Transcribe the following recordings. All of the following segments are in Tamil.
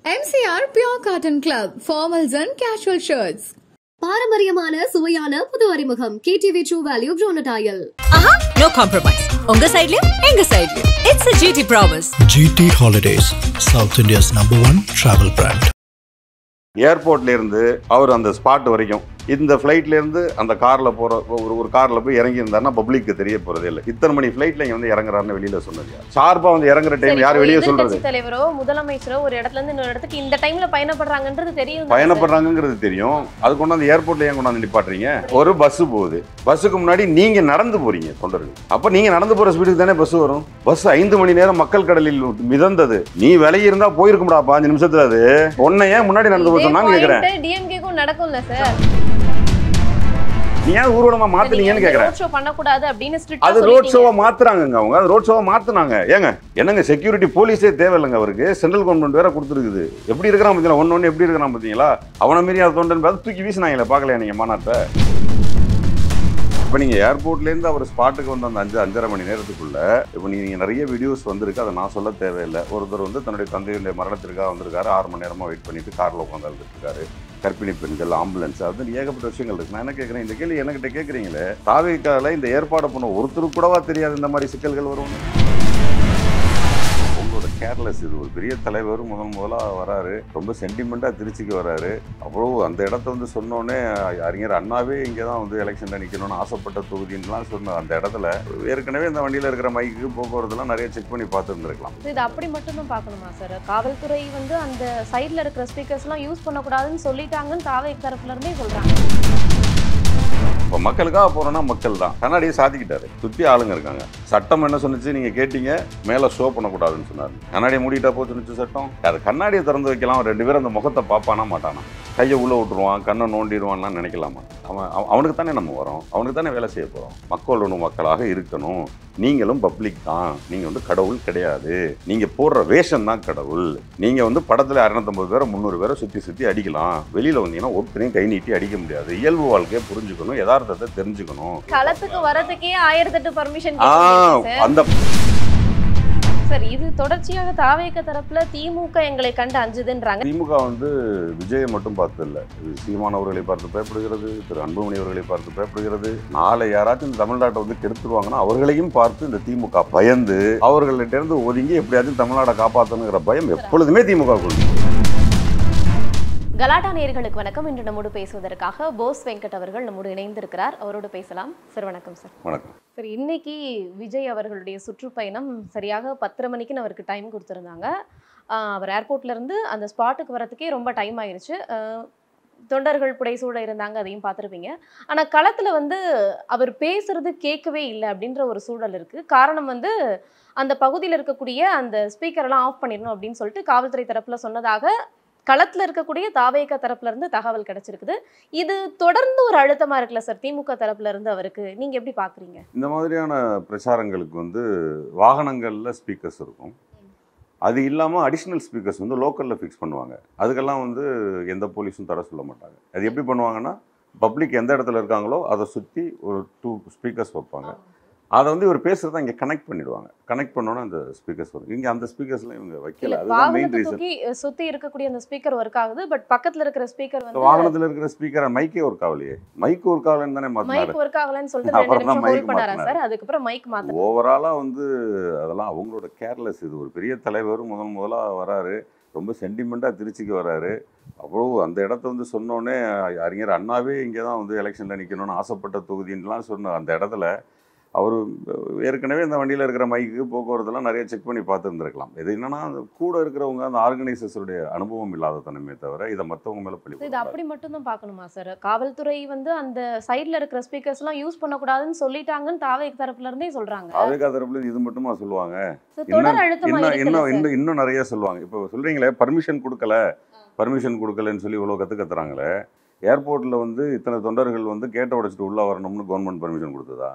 MCR Pure Cotton Club, formals and casual shirts. பாரம்பரியமான சுவையான புது அறிமுகம் KTV True Value Bronadile. No compromise. உங்க சைடுலயும் எங்க சைடுலயும். It's a GT promise. GT Holidays, South India's #1 travel brand. ஏர்போர்ட்ல இருந்து அவர் அந்த ஸ்பாட் வரைக்கும் இந்த ஃப்ளைட்ல இருந்து அந்த கார்ல போற ஒரு கார்ல போய் இறங்கி இருந்தாருன்னா பப்ளிக்கு தெரிய போறதே இல்லை. இத்தனை மணி ஃப்ளைட்ல இங்க வந்து இறங்குறாருன்னு வெளியில சொன்னது ஷார்ப்பா வந்து இறங்குற டைம் யார் வெளியே சொல்றது? தலைவரோ முதலமைச்சரோ ஒரு இடத்துல இருந்து இன்னொரு இடத்துக்கு இந்த டைம்ல பயணப்படுறாங்கன்றது தெரியும், பயணப்படுறாங்கிறது தெரியும். அது கொண்டாந்து ஏர்போர்ட்ல ஏன் கொண்டாந்து நிப்பாட்டுறீங்க? ஒரு பஸ் போகுது, பஸ்ஸுக்கு முன்னாடி நீங்க நடந்து போறீங்க தொண்டர்கள். அப்ப நீங்க நடந்து போற ஸ்பீடுக்கு தானே பஸ் வரும். பஸ் 5 மணி நேரம் மக்கள் கடலில் மிதந்தது. நீ விலகி இருந்தா போயிருக்கும்டா 5 நிமிஷத்துல. அது உன்னை ஏன் முன்னாடி நடந்து போக சொன்னாங்க கேக்குறேன். டிஎம்கேக்கும் நடக்கும்ல சார். நீ ஏன் ஊர்வலமா மாத்துனீங்கன்னு கேக்குறேன். ரோட் ஷோ பண்ண கூடாது அப்படினு ஸ்ட்ரிக்ட்டா அது ரோட் ஷோவா மாத்துறாங்கங்க அவங்க. அது ரோட் ஷோவா மாத்துனாங்க. ஏங்க என்னங்க செக்யூரிட்டி போலீஸே தேவையில்லைங்க அவருக்கு. சென்ட்ரல் கவர்மெண்ட் வேற கொடுத்துருக்குது. எப்படி இருக்கிறான் பாத்தீங்களா? ஒன்னு எப்படி இருக்கிறான் பாத்தீங்களா? அவனை மீறி அதை தொண்டன் பார்த்து தூக்கி வீசினாங்களே, பார்க்கலையா நீங்க மாநாட்டை? இப்போ நீங்கள் ஏர்போர்ட்லேருந்து அவர் ஸ்பாட்டுக்கு வந்து அந்த 5-5.5 மணி நேரத்துக்குள்ள இப்போ நீங்கள் நிறைய வீடியோஸ் வந்திருக்கு, அதை நான் சொல்ல தேவையில்லை. ஒருத்தர் வந்து தன்னுடைய தந்தையுடைய மரணத்திற்காக வந்திருக்காரு, 6 மணி நேரமாக வெயிட் பண்ணிட்டு காரில் உட்காந்து இருக்காரு. கர்ப்பிணி பெண்கள், ஆம்புலன்ஸ், அது ஏகப்பட்ட விஷயங்கள் இருக்கு. நான் என்ன கேட்குறேன், இந்த கேள்வி என்கிட்ட கேட்குறீங்களே, தாவேக்கால இந்த ஏற்பாடு பண்ண ஒருத்தருக்கு கூடவா தெரியாது இந்த மாதிரி சிக்கல்கள் வரும்? உங்களோட கேர்லெஸ். இது ஒரு பெரிய தலைவர் முதலாக வராரு, ரொம்ப சென்டிமெண்ட்டாக திருச்சிக்கு வராரு. அவ்வளோ அந்த இடத்த வந்து சொன்னோன்னே அறிஞர் அண்ணாவே இங்கே தான் வந்து எலெக்ஷனில் நிற்கணும்னு ஆசைப்பட்ட தொகுதின்லாம் சொன்ன அந்த இடத்துல ஏற்கனவே இந்த வண்டியில் இருக்கிற மைக்கு போக்குவரத்துலாம் நிறைய செக் பண்ணி பார்த்துருந்துருக்கலாம். இது அப்படி மட்டும் தான் பார்க்கணுமா சார்? காவல்துறை வந்து அந்த சைடில் இருக்கிற ஸ்பீக்கர்ஸ்லாம் யூஸ் பண்ணக்கூடாதுன்னு சொல்லிட்டாங்கன்னு தாவே தரப்புல இருந்தே சொல்கிறாங்க. இப்போ மக்களுக்காக போகிறோன்னா மக்கள் தான். கண்ணாடியை சாத்திக்கிட்டாரு, சுற்றி ஆளுங்க இருக்காங்க. சட்டம் என்ன சொன்னிச்சு நீங்கள் கேட்டீங்க, மேலே ஷோ பண்ணக்கூடாதுன்னு சொன்னார். கண்ணாடியை மூடிட்டா போய் சொன்னிச்சு சட்டம். அது கண்ணாடியை திறந்து வைக்கலாம், 2 பேரும் அந்த முகத்தை பார்ப்பானா மாட்டானா? கையை உள்ளே விட்டுருவான், கண்ணை நோண்டிடுவான்லாம் நினைக்கலாமா? அவனுக்கு தானே நம்ம வரோம், அவனுக்கு தானே வேலை செய்ய போகிறோம். மக்களோட மக்களாக இருக்கணும். நீங்களும் பப்ளிக் தான், நீங்கள் வந்து கடவுள் கிடையாது. நீங்கள் போடுற வேஷம் தான் கடவுள். நீங்கள் வந்து படத்தில் 250 பேரை 300 பேரை சுற்றி அடிக்கலாம். வெளியில் வந்தீங்கன்னா ஒருத்தரையும் கை நீட்டி அடிக்க முடியாது. இயல்பு வாழ்க்கையை புரிஞ்சுக்கணும், யதார்த்தத்தை தெரிஞ்சுக்கணும். களத்துக்கு வரதுக்கே 1008 பர்மிஷன் அந்த சார். இது தொடர்ச்சியாக தாவேக தரப்புல திமுக எங்களை கண்டு அஞ்சுதுன்றாங்க. திமுக வந்து விஜயை மட்டும் பார்த்து இல்லை, சீமான் அவர்களை பார்த்து பயப்படுகிறது, திரு அன்புமணி அவர்களை பார்த்து பயப்படுகிறது. நாளை யாராச்சும் இந்த தமிழ்நாட்டை வந்து கெடுத்துருவாங்கன்னா அவர்களையும் பார்த்து இந்த திமுக பயந்து அவர்கள்ட்ட இருந்து ஒதுங்கி எப்படியாச்சும் தமிழ்நாட்டை காப்பாற்றணுங்கிற பயம் எப்பொழுதுமே திமுக கொள்ளும். கலாட்டா நேயர்களுக்கு வணக்கம். இன்று நம்மோடு பேசுவதற்காக போஸ் வெங்கட் அவர்கள் நம்மோடு இணைந்திருக்கிறார். அவரோடு பேசலாம். சார் வணக்கம். சார் வணக்கம். சார், இன்னைக்கு விஜய் அவர்களுடைய சுற்றுப்பயணம் சரியாக 10:30 மணிக்குன்னு அவருக்கு டைம் கொடுத்துருந்தாங்க. அவர் ஏர்போர்ட்ல இருந்து அந்த ஸ்பாட்டுக்கு வரதுக்கே ரொம்ப டைம் ஆயிடுச்சு. தொண்டர்கள் புடைசூழ இருந்தாங்க, அதையும் பார்த்துருப்பீங்க. ஆனால் களத்தில் வந்து அவர் பேசுறது கேட்கவே இல்லை அப்படின்ற ஒரு சூழல் இருக்குது. காரணம் வந்து அந்த பகுதியில் இருக்கக்கூடிய அந்த ஸ்பீக்கரெல்லாம் ஆஃப் பண்ணிடணும் அப்படின்னு சொல்லிட்டு காவல்துறை தரப்பில் சொன்னதாக களத்தில் இருக்கக்கூடிய தாவேக தரப்புல இருந்து தகவல் கிடைச்சிருக்குது. இது தொடர்ந்து ஒரு அழுத்தமா இருக்குல்ல சார் திமுக தரப்புல இருந்து அவருக்கு? நீங்க எப்படி பாக்குறீங்க? இந்த மாதிரியான பிரச்சாரங்களுக்கு வந்து வாகனங்கள்ல ஸ்பீக்கர்ஸ் இருக்கும். அது இல்லாமல் அடிஷ்னல் ஸ்பீக்கர்ஸ் வந்து லோக்கலில் ஃபிக்ஸ் பண்ணுவாங்க. அதுக்கெல்லாம் வந்து எந்த போலீஸும் தடை சொல்ல மாட்டாங்க. அது எப்படி பண்ணுவாங்கன்னா, பப்ளிக் எந்த இடத்துல இருக்காங்களோ அதை சுற்றி ஒரு 2 ஸ்பீக்கர்ஸ் வைப்பாங்க. அதை வந்து இவர் பேசுறத இங்கே கனெக்ட் பண்ணிடுவாங்க. கனெக்ட் பண்ணோன்னா அந்த ஸ்பீக்கர்ஸ் வரும். இங்கே அந்த ஸ்பீக்கர்ஸ்லாம் இவங்க வைக்கல. அதுதான் மெயின் ரீசன். சுற்றி இருக்கக்கூடிய அந்த ஸ்பீக்கர் ஒர்க் ஆகுது, பட் பக்கத்தில் இருக்கிற ஸ்பீக்கர் வந்து வாகனத்தில் இருக்கிற ஸ்பீக்கர் மைக்கே ஒர்க் ஆகலையே. மைக் ஒர்க் ஆகலன்னு தானே மாற்றினாரு. மைக் ஒர்க் ஆகலன்னு சொல்லிட்டு 2 நிமிஷம் ஹோல்ட் பண்ணாரா சார்? அதுக்கப்புறம் மைக் மாத்த ஓவராலாக வந்து அதெல்லாம் அவங்களோட கேர்லெஸ். இது ஒரு பெரிய தலைவர் முதலாக வராரு, ரொம்ப சென்டிமெண்ட்டாக திருச்சிக்கு வராரு. அவ்வளோ அந்த இடத்த வந்து சொன்னோன்னே அறிஞர் அண்ணாவே இங்கே தான் வந்து எலெக்ஷனில் நிற்கணும்னு ஆசைப்பட்ட தொகுதின்லாம் சொன்ன அந்த இடத்துல அவர் ஏற்கனவே இந்த வண்டியில் இருக்கிற மைக்கு போக்குவரத்துலாம் நிறைய செக் பண்ணி பார்த்துருந்துருக்கலாம். இது என்னன்னா, கூட இருக்கிறவங்க அந்த ஆர்கனைசர்ஸுடைய அனுபவம் இல்லாத தனமே தவிர இதை மற்றவங்க மேலே பழி. இது அப்படி மட்டும் தான் பார்க்கணுமா சார்? காவல்துறை வந்து அந்த சைடில் இருக்கிற ஸ்பீக்கர்ஸ்லாம் யூஸ் பண்ணக்கூடாதுன்னு சொல்லிட்டாங்கன்னு தாவேக தரப்புல இருந்தே சொல்றாங்க. தாவேக தரப்புல இது மட்டுமா சொல்லுவாங்க? இன்னும் நிறைய சொல்லுவாங்க. இப்போ சொல்றீங்களே பர்மிஷன் கொடுக்கலன்னு சொல்லி இவ்வளோ கற்றுறாங்களே. ஏர்போர்ட்டில் வந்து இத்தனை தொண்டர்கள் வந்து கேட்ட உடைச்சிட்டு உள்ளே வரணும்னு கவர்மெண்ட் பர்மிஷன் கொடுத்ததா?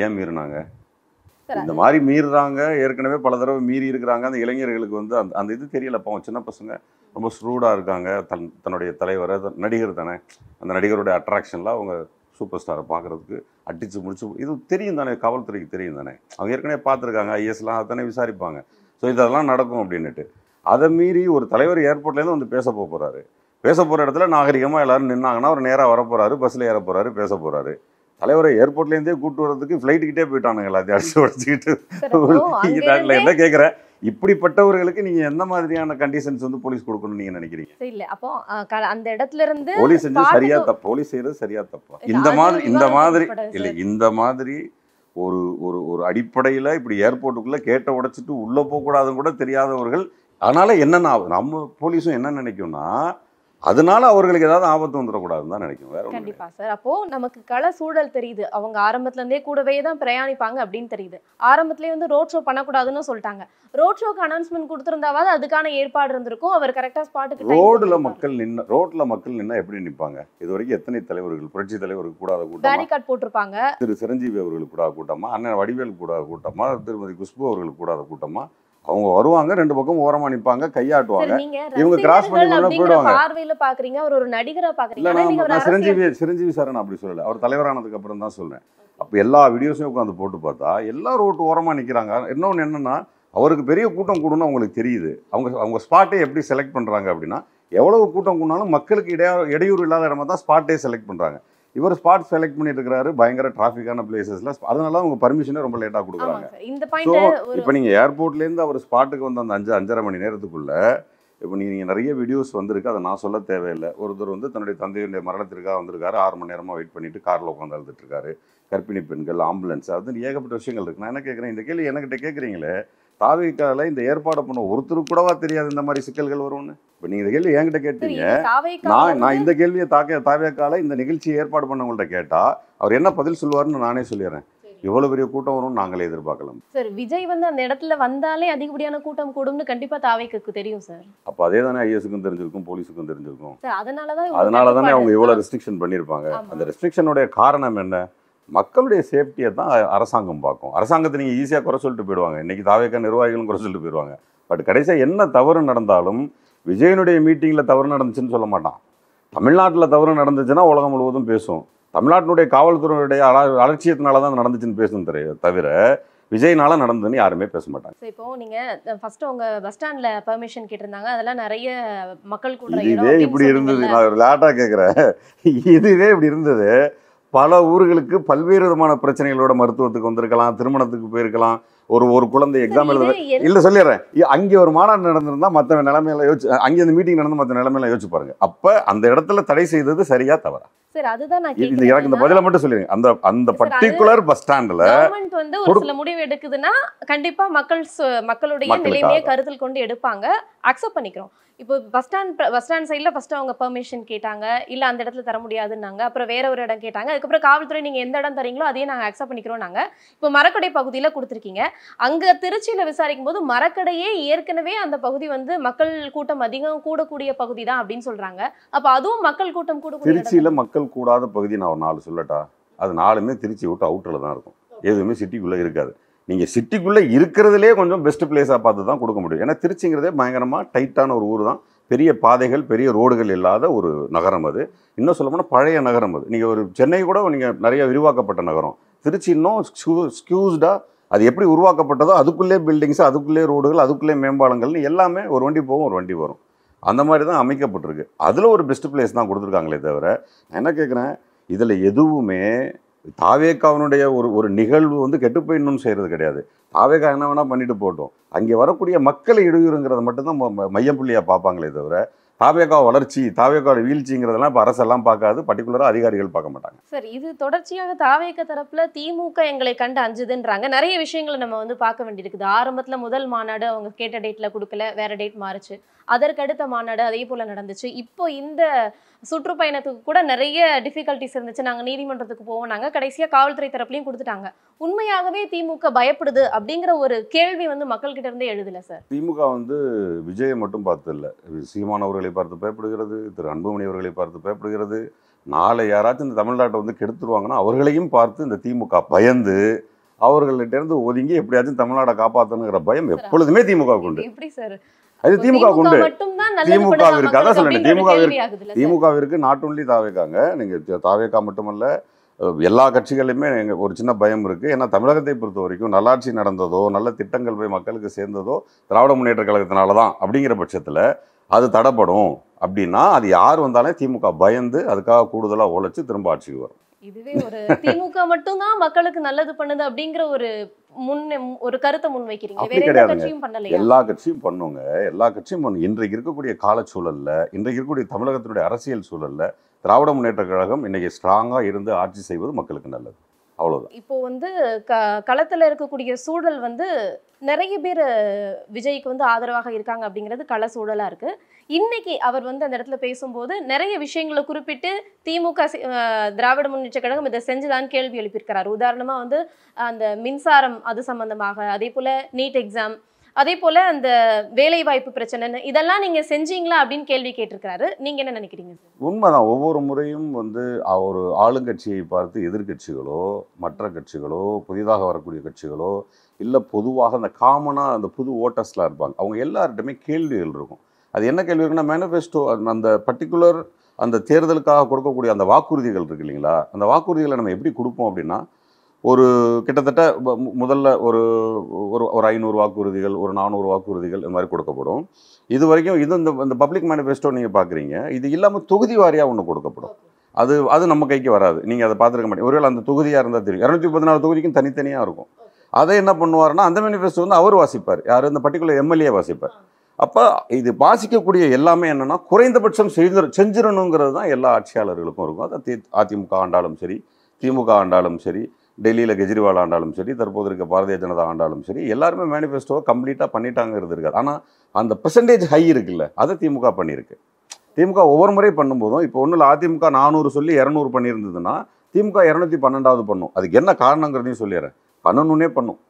ஏன் மீறினாங்க? இந்த மாதிரி மீறுறாங்க. ஏற்கனவே பல தடவை மீறி இருக்கிறாங்க. அந்த இளைஞர்களுக்கு வந்து அந்த இது தெரியல. பாவம் சின்ன பசங்க ரொம்ப ஸ்ரூடாக இருக்காங்க. தன்னுடைய தலைவரை, நடிகர் தானே, அந்த நடிகருடைய அட்ராக்ஷனில் அவங்க சூப்பர் ஸ்டாரை பார்க்குறதுக்கு அடித்து முடிச்சு இது தெரியும் தானே, காவல்துறைக்கு தெரியும் தானே. அவங்க ஏற்கனவே பார்த்துருக்காங்க. ஐஎஸ்லாம் அத்தனை விசாரிப்பாங்க. ஸோ இதெல்லாம் நடக்கும் அப்படின்னுட்டு அதை மீறி ஒரு தலைவர் ஏர்போர்ட்லேருந்து வந்து பேச போகிறாரு. பேச போகிற இடத்துல நாகரிகமாக எல்லாரும் நின்னாங்கன்னா அவர் நேராக வர போகிறாரு, பஸ்ஸில் ஏற போகிறாரு, பேச போகிறாரு. தலைவரை ஏர்போர்ட்லேருந்தே கூப்பிட்டு வரதுக்கு ஃப்ளைட்டுக்கிட்டே போயிட்டானுங்க எல்லாத்தையும் அடிச்சு உடச்சிக்கிட்டு. என்ன கேட்குறேன், இப்படிப்பட்டவர்களுக்கு நீங்கள் எந்த மாதிரியான கண்டிஷன்ஸ் வந்து போலீஸ் கொடுக்கணும்னு நீங்கள் நினைக்கிறீங்க? இல்ல அப்போ அந்த இடத்துல இருந்து போலீஸ் செஞ்சு சரியா தப்பு, போலீஸ் செய்யறது சரியா தப்பா? இந்த மாதிரி இல்லை, இந்த மாதிரி ஒரு ஒரு ஒரு அடிப்படையில் இப்படி ஏர்போர்ட்டுக்குள்ளே கேட்ட உடைச்சிட்டு உள்ளே போகக்கூடாதுன்னு கூட தெரியாதவர்கள். அதனால என்னென்ன நம்ம போலீஸும் என்ன நினைக்கும்னா, அதனால அவர்களுக்கு ஏதாவது ஆபத்து வந்துடக்கூடாதுன்னு தான் நினைக்கும். வேற கண்டிப்பா சார். அப்போ நமக்கு கள சூழல் தெரியுது, அவங்க ஆரம்பத்துல இருந்தே கூடவே தான் பிரயாணிப்பாங்க அப்படின்னு தெரியுது. ஆரம்பத்திலேயே வந்து ரோட் ஷோ பண்ணக்கூடாதுன்னு சொல்லிட்டாங்க. ரோட் ஷோக்கு அனௌன்ஸ்மெண்ட் கொடுத்துருந்தாவது அதுக்கான ஏற்பாடு இருந்திருக்கும். அவர் கரெக்டா ஸ்பாட்டுக்கு ரோட்ல மக்கள் நின்னா எப்படி நிற்பாங்க? இது வரைக்கும் எத்தனை தலைவர்கள், புரட்சி தலைவருக்கு கூடாத கூட்டம், பேரிகார்ட் போட்டிருப்பாங்க. திரு சிரஞ்சீவி அவர்களுக்கு கூடாத கூட்டமா, அண்ணன் வடிவேல் கூடாத கூட்டமா, திருமதி குஷ்பு அவர்களுக்கு கூடாத கூட்டமா? அவங்க வருவாங்க, ரெண்டு பக்கம் ஓரமா நிப்பாங்க, கையாட்டுவாங்க, இவங்க கிராஸ் பண்ணி போயிடுவாங்க. பார்வையில பாக்குறீங்க, அவர் ஒரு நடிகரா பாக்குறீங்க. நான் சிரஞ்சீவி சார் நான் அப்படி சொல்லல, அவர் தலைவரானதுக்கு அப்புறம் தான் சொல்றேன். அப்ப எல்லா வீடியோஸையும் உட்காந்து போட்டு பார்த்தா எல்லா ரோட்டு ஓரமா நிக்கிறாங்க. இன்னொன்னு என்னன்னா, அவருக்கு பெரிய கூட்டம் கூடணும்னு அவங்களுக்கு தெரியுது. அவங்க ஸ்பாட்டே எப்படி செலக்ட் பண்றாங்க அப்படின்னா, எவ்வளவு கூட்டம் கூடனாலும் மக்களுக்கு இடையூறு இல்லாத இடமா தான் ஸ்பாட்டே செலக்ட் பண்றாங்க. இவர் ஸ்பாட் செலக்ட் பண்ணிட்டு இருக்காரு பயங்கர டிராஃபிக்கான பிளேசஸ்ல. அதனால அவங்க பர்மிஷனே ரொம்ப லேட்டாக கொடுக்குறாங்க. இப்போ நீங்கள் ஏர்போர்ட்லேருந்து அவர் ஸ்பாட்டுக்கு வந்து அந்த 5-5.5 மணி நேரத்துக்குள்ள இப்போ நீங்கள் நிறைய வீடியோஸ் வந்திருக்கு, அதை நான் சொல்ல தேவையில்லை. ஒருத்தர் வந்து தன்னுடைய தந்தையுடைய மரணத்திற்காக வந்திருக்காரு, 6 மணி நேரமாக வெயிட் பண்ணிட்டு காரில் உட்காந்து அழுதுட்டு இருக்காரு. கர்ப்பிணி பெண்கள், ஆம்புலன்ஸ், அது ஏகப்பட்ட விஷயங்கள் இருக்கு. நான் என்ன கேட்குறேன், இந்த கேள்வி என்கிட்ட கேட்குறீங்களே, தாவேக்கால இந்த ஏற்பாடு பண்ண ஒருத்தருக்கு கூடவா தெரியாது இந்த மாதிரி சிக்கல்கள் வரும்னு? இப்போ நீங்கள் இந்த கேள்வி என்கிட்ட கேட்டீங்க, நான் இந்த கேள்வியை தாவேக்கால இந்த நிகழ்ச்சியை ஏற்பாடு பண்ணவங்கள்ட்ட கேட்டா அவர் என்ன பதில் சொல்லுவாருன்னு நானே சொல்லிடுறேன். இவ்வளவு பெரிய கூட்டம் வரும்னு நாங்களே எதிர்பார்க்கலாம் சார். விஜய் வந்து அந்த இடத்துல வந்தாலே அதிகப்படியான கூட்டம் கூடும்னு கண்டிப்பா தாவேக்கு தெரியும் சார். அப்போ அதே தானே ஐஎஸ்க்கும் தெரிஞ்சிருக்கும், போலீஸுக்கும் தெரிஞ்சிருக்கும். அதனால தானே அவங்க இவ்வளவு ரெஸ்ட்ரிக்ஷன் பண்ணியிருப்பாங்க. அந்த ரெஸ்ட்ரிக்ஷனுடைய காரணம் என்ன? மக்களுடைய சேஃப்டியை தான் அரசாங்கம் பார்க்கும். அரசாங்கத்தை நீங்கள் ஈஸியாக குறை சொல்லிட்டு போயிடுவாங்க, இன்னைக்கு தாவேக்கா நிர்வாகிகளும் குறை சொல்லிட்டு போயிடுவாங்க. பட் கடைசியாக என்ன தவறு நடந்தாலும் விஜயனுடைய மீட்டிங்கில் தவறு நடந்துச்சுன்னு சொல்ல மாட்டான். தமிழ்நாட்டில் தவறு நடந்துச்சுன்னா உலகம் முழுவதும் பேசும். தமிழ்நாட்டினுடைய காவல்துறையுடைய அலட்சியத்தினால தான் நடந்துச்சுன்னு பேசணும் தவிர விஜய்னால நடந்ததுன்னு யாருமே பேச மாட்டாங்க. இப்போ நீங்க ஃபர்ஸ்ட் உங்க பஸ் ஸ்டாண்ட்ல பெர்மிஷன் கேட்டிருந்தாங்க, அதெல்லாம் நிறைய மக்கள் கூட இதே இப்படி இருந்தது. நான் ஒரு லேட்டா கேட்குறேன், இதுவே இப்படி இருந்தது. பல ஊர்களுக்கு பல்வேறு விதமான பிரச்சனைகளோட மருத்துவத்துக்கு வந்திருக்கலாம், திருமணத்துக்கு போயிருக்கலாம், ஒரு குழந்தை எக்ஸாம் எழுத இல்லை சொல்லிடுறேன். அங்கே ஒரு மாநாடு நடந்திருந்தா மற்ற நிலைமையில யோசிச்சு, அங்கே அந்த மீட்டிங் நடந்து மற்ற நிலைமையில யோசிச்சு பாருங்க. அப்போ அந்த இடத்துல தடை செய்தது சரியா தவறா? சார் அதுதான் நான் கேக்குறேன். எனக்கு இந்த பதில மட்டும் சொல்லுங்க. அந்த பர்టిక్యులர் பஸ் ஸ்டாண்ட்ல கவர்மெண்ட் வந்து ஒரு சில முடிவு எடுக்குதுன்னா கண்டிப்பா மக்களுடைய நிலைமையை கருத்தில் கொண்டு எடுப்பாங்க, அக்செப்ட் பண்ணிக்கிறோம். இப்போ பஸ் ஸ்டாண்ட் சைடில் ஃபர்ஸ்ட் அவங்க பெர்மிஷன் கேட்டாங்க, இல்லை அந்த இடத்துல தர முடியாதுன்னாங்க. அப்புறம் வேற ஒரு இடம் கேட்டாங்க. அதுக்கப்புறம் காவல்துறை நீங்கள் எந்த இடம் தரீங்களோ அதையே நாங்கள் அக்செப்ட் பண்ணிக்கிறோம். நாங்கள் இப்போ மரக்கடை பகுதியில் கொடுத்துருக்கீங்க. அங்கே திருச்சியில் விசாரிக்கும் போது மரக்கடையே ஏற்கனவே அந்த பகுதி வந்து மக்கள் கூட்டம் அதிகம் கூடக்கூடிய பகுதி தான் அப்படின்னு சொல்கிறாங்க. அப்போ அதுவும் மக்கள் கூட்டம் கூடக்கூடிய திருச்சியில் மக்கள் கூடாத பகுதி நான் ஒரு 4 சொல்லட்டா? அது 4மே திருச்சி விட்டு அவுட்டரில் தான் இருக்கும், எதுவுமே சிட்டிக்குள்ளே இருக்காது. நீங்கள் சிட்டிக்குள்ளே இருக்கிறதுலே கொஞ்சம் பெஸ்ட் பிளேஸாக பார்த்து தான் கொடுக்க முடியும். ஏன்னா திருச்சிங்கிறதே பயங்கரமாக டைட்டான ஒரு ஊர் தான், பெரிய பாதைகள் பெரிய ரோடுகள் இல்லாத ஒரு நகரம் அது. இன்னும் சொல்ல போனால் பழைய நகரம் அது. நீங்கள் ஒரு சென்னை கூட நீங்கள் நிறைய விரிவாக்கப்பட்ட நகரம். திருச்சி இன்னும் ஸ்கியூஸ்டாக அது எப்படி உருவாக்கப்பட்டதோ அதுக்குள்ளே பில்டிங்ஸ், அதுக்குள்ளே ரோடுகள், அதுக்குள்ளே மேம்பாலங்கள்னு எல்லாமே ஒரு வண்டி போகும் ஒரு வண்டி வரும், அந்த மாதிரி தான் அமைக்கப்பட்டிருக்கு. அதில் ஒரு பெஸ்ட் பிளேஸ் தான் கொடுத்துருக்காங்களே தவிர, நான் என்ன கேட்குறேன், இதில் எதுவுமே தாவேக்காவினுடைய ஒரு நிகழ்வு வந்து கெட்டு போயிடணும்னு செய்கிறது கிடையாது. தாவேக்கா என்ன வேணால் பண்ணிட்டு போட்டோம், அங்கே வரக்கூடிய மக்களை இடையூறுங்கிறத மட்டும்தான் மையப்புள்ளியாக பார்ப்பாங்களே தவிர தாவேக்கா வளர்ச்சி, தாவேக்காவோட வீழ்ச்சிங்கிறதெல்லாம் இப்போ அரசெல்லாம் பார்க்காது, பர்டிகுலராக அதிகாரிகள் பார்க்க மாட்டாங்க. சார் இது தொடர்ச்சியாக தாவேக்கா தரப்புல திமுக எங்களை கண்டு அஞ்சுதுன்றாங்க. நிறைய விஷயங்களை நம்ம வந்து பார்க்க வேண்டியிருக்குது. ஆரம்பத்தில் முதல் மாநாடு அவங்க கேட்ட டேட்டில் கொடுக்கல, வேற டேட் மாறுச்சு. அதற்கடுத்த மாநாடு அதே போல் நடந்துச்சு. இப்போ இந்த சுற்றுப்பயணத்துக்கு கூட நிறைய டிஃபிகல்ட்டிஸ் இருந்துச்சு. நாங்கள் நீதிமன்றத்துக்கு போவோம், நாங்கள் கடைசியாக காவல்துறை தரப்புலையும் கொடுத்துட்டாங்க. உண்மையாகவே திமுக பயப்படுது அப்படிங்கிற ஒரு கேள்வி வந்து மக்கள்கிட்ட இருந்தே எழுதல சார். திமுக வந்து விஜயை மட்டும் பார்த்து இல்லை, சீமான் அவர்களை பார்த்து பயப்படுகிறது, திரு அன்புமணி அவர்களை பார்த்து பயப்படுகிறது. நாளை யாராச்சும் இந்த தமிழ்நாட்டை வந்து கெடுத்துருவாங்கன்னா அவர்களையும் பார்த்து இந்த திமுக பயந்து அவர்கள்ட்ட இருந்து ஒதுங்கி எப்படியாச்சும் தமிழ்நாட்டை காப்பாற்றணுங்கிற பயம் எப்பொழுதுமே திமுக உண்டு. எப்படி சார் அது திமுக உண்டு, திமுகவிற்கு. அதான் சொல்லுங்க, திமுகவிற்கு நாட் ஒன்லி தாவேக்காங்க. நீங்கள் தாவேக்கா மட்டுமல்ல, எல்லா கட்சிகளையுமே ஒரு சின்ன பயம் இருக்குது. ஏன்னா தமிழகத்தை பொறுத்த வரைக்கும் நல்லாட்சி நடந்ததோ நல்ல திட்டங்கள் போய் மக்களுக்கு சேர்ந்ததோ திராவிட முன்னேற்ற கழகத்தினால தான் அப்படிங்கிற பட்சத்தில் அது தடைப்படும் அப்படின்னா அது யார் வந்தாலும் திமுக பயந்து அதுக்காக கூடுதலாக உழைச்சி திரும்ப ஆட்சிக்கு வரும். இதுவே ஒரு திமுக மட்டும்தான் மக்களுக்கு நல்லது பண்ணுது அப்படிங்கிற ஒரு கருத்தை முன் வைக்கிறீங்க. அப்படி வேற எந்த கிடையாதுங்க. கட்சியும் பண்ணலையா? எல்லா கட்சியும் பண்ணுங்க, எல்லா கட்சியும் பண்ணும். இன்றைக்கு இருக்கக்கூடிய காலச்சூழல்ல, இன்றைக்கு இருக்கக்கூடிய தமிழகத்தினுடைய அரசியல் சூழல்ல திராவிட முன்னேற்ற கழகம் இன்னைக்கு ஸ்ட்ராங்கா இருந்து ஆட்சி செய்வது மக்களுக்கு நல்லது. அவ்வளவுதான். இப்போ களத்துல இருக்கக்கூடிய சூழல் நிறைய பேர் விஜய்க்கு ஆதரவாக இருக்காங்க அப்படிங்கிறது கள சூழலா இருக்கு. இன்னைக்கு அவர் அந்த இடத்துல பேசும்போது நிறைய விஷயங்களை குறிப்பிட்டு திமுக திராவிட முன்னேற்ற கழகம் இதை செஞ்சுதான் கேள்வி எழுப்பியிருக்கிறார். உதாரணமா அந்த மின்சாரம் அது சம்பந்தமாக, அதே போல நீட் எக்ஸாம், அதே போல அந்த வேலை வாய்ப்பு பிரச்சனை, இதெல்லாம் நீங்க செஞ்சீங்களா அப்படின்னு கேள்வி கேட்டிருக்கிறாரு. நீங்க என்ன நினைக்கிறீங்க? உண்மைதான். ஒவ்வொரு முறையும் ஒரு ஆளுங்கட்சியை பார்த்து எதிர்கட்சிகளோ மற்ற கட்சிகளோ புதிதாக வரக்கூடிய கட்சிகளோ இல்லை பொதுவாக அந்த காமனாக அந்த புது ஓட்டர்ஸ்லாம் இருப்பாங்க, அவங்க எல்லார்கிட்டையுமே கேள்விகள் இருக்கும். அது என்ன கேள்வி இருக்குன்னா, மேனிஃபெஸ்டோ அந்த பர்டிகுலர் அந்த தேர்தலுக்காக கொடுக்கக்கூடிய அந்த வாக்குறுதிகள் இருக்கு இல்லைங்களா, அந்த வாக்குறுதிகளை நம்ம எப்படி கொடுப்போம் அப்படின்னா, ஒரு கிட்டத்தட்ட முதல்ல ஒரு ஒரு 500 வாக்குறுதிகள், ஒரு 400 வாக்குறுதிகள் இந்த மாதிரி கொடுக்கப்படும். இது வரைக்கும் இந்த பப்ளிக் மேனிஃபெஸ்டோ நீங்கள் பார்க்குறீங்க, இது இல்லாமல் தொகுதி வாரியாக ஒன்று கொடுக்கப்படும். அது நம்ம கைக்கு வராது. நீங்கள் அதை பார்த்துருக்க மாட்டீங்க. ஒருவேளை அந்த தொகுதியாக இருந்தால் தெரியும். 214 தொகுதிக்கும் தனித்தனியாக இருக்கும். அதை என்ன பண்ணுவாருன்னா, அந்த மேனிஃபெஸ்டோ அவர் வாசிப்பார், யார் இந்த பர்டிகுலர் எம்எல்ஏ வாசிப்பார். அப்போ இது வாசிக்கக்கூடிய எல்லாமே என்னென்னா குறைந்தபட்சம் செஞ்சிடணுங்கிறது தான் எல்லா ஆட்சியாளர்களுக்கும் இருக்கும். அது அதிமுக ஆண்டாலும் சரி, திமுக ஆண்டாலும் சரி, டெல்லியில் கெஜ்ரிவால் ஆண்டாலும் சரி, தற்போது இருக்க பாரதிய ஜனதா ஆண்டாலும் சரி, எல்லாருமே மேனிஃபெஸ்டோவை கம்ப்ளீட்டாக பண்ணிட்டாங்கிறது இருக்காது. ஆனால் அந்த பெர்சன்டேஜ் ஹை இருக்குல்ல, அதை திமுக பண்ணியிருக்கு. திமுக ஒவ்வொரு முறை பண்ணும்போதும் இப்போ ஒன்றும் இல்லை, அதிமுக 400 சொல்லி 200 பண்ணியிருந்ததுன்னா திமுக 212 பண்ணும். அதுக்கு என்ன காரணங்கிறதையும் சொல்லிடுறேன். பண்ணணுன்னே பண்ணும்.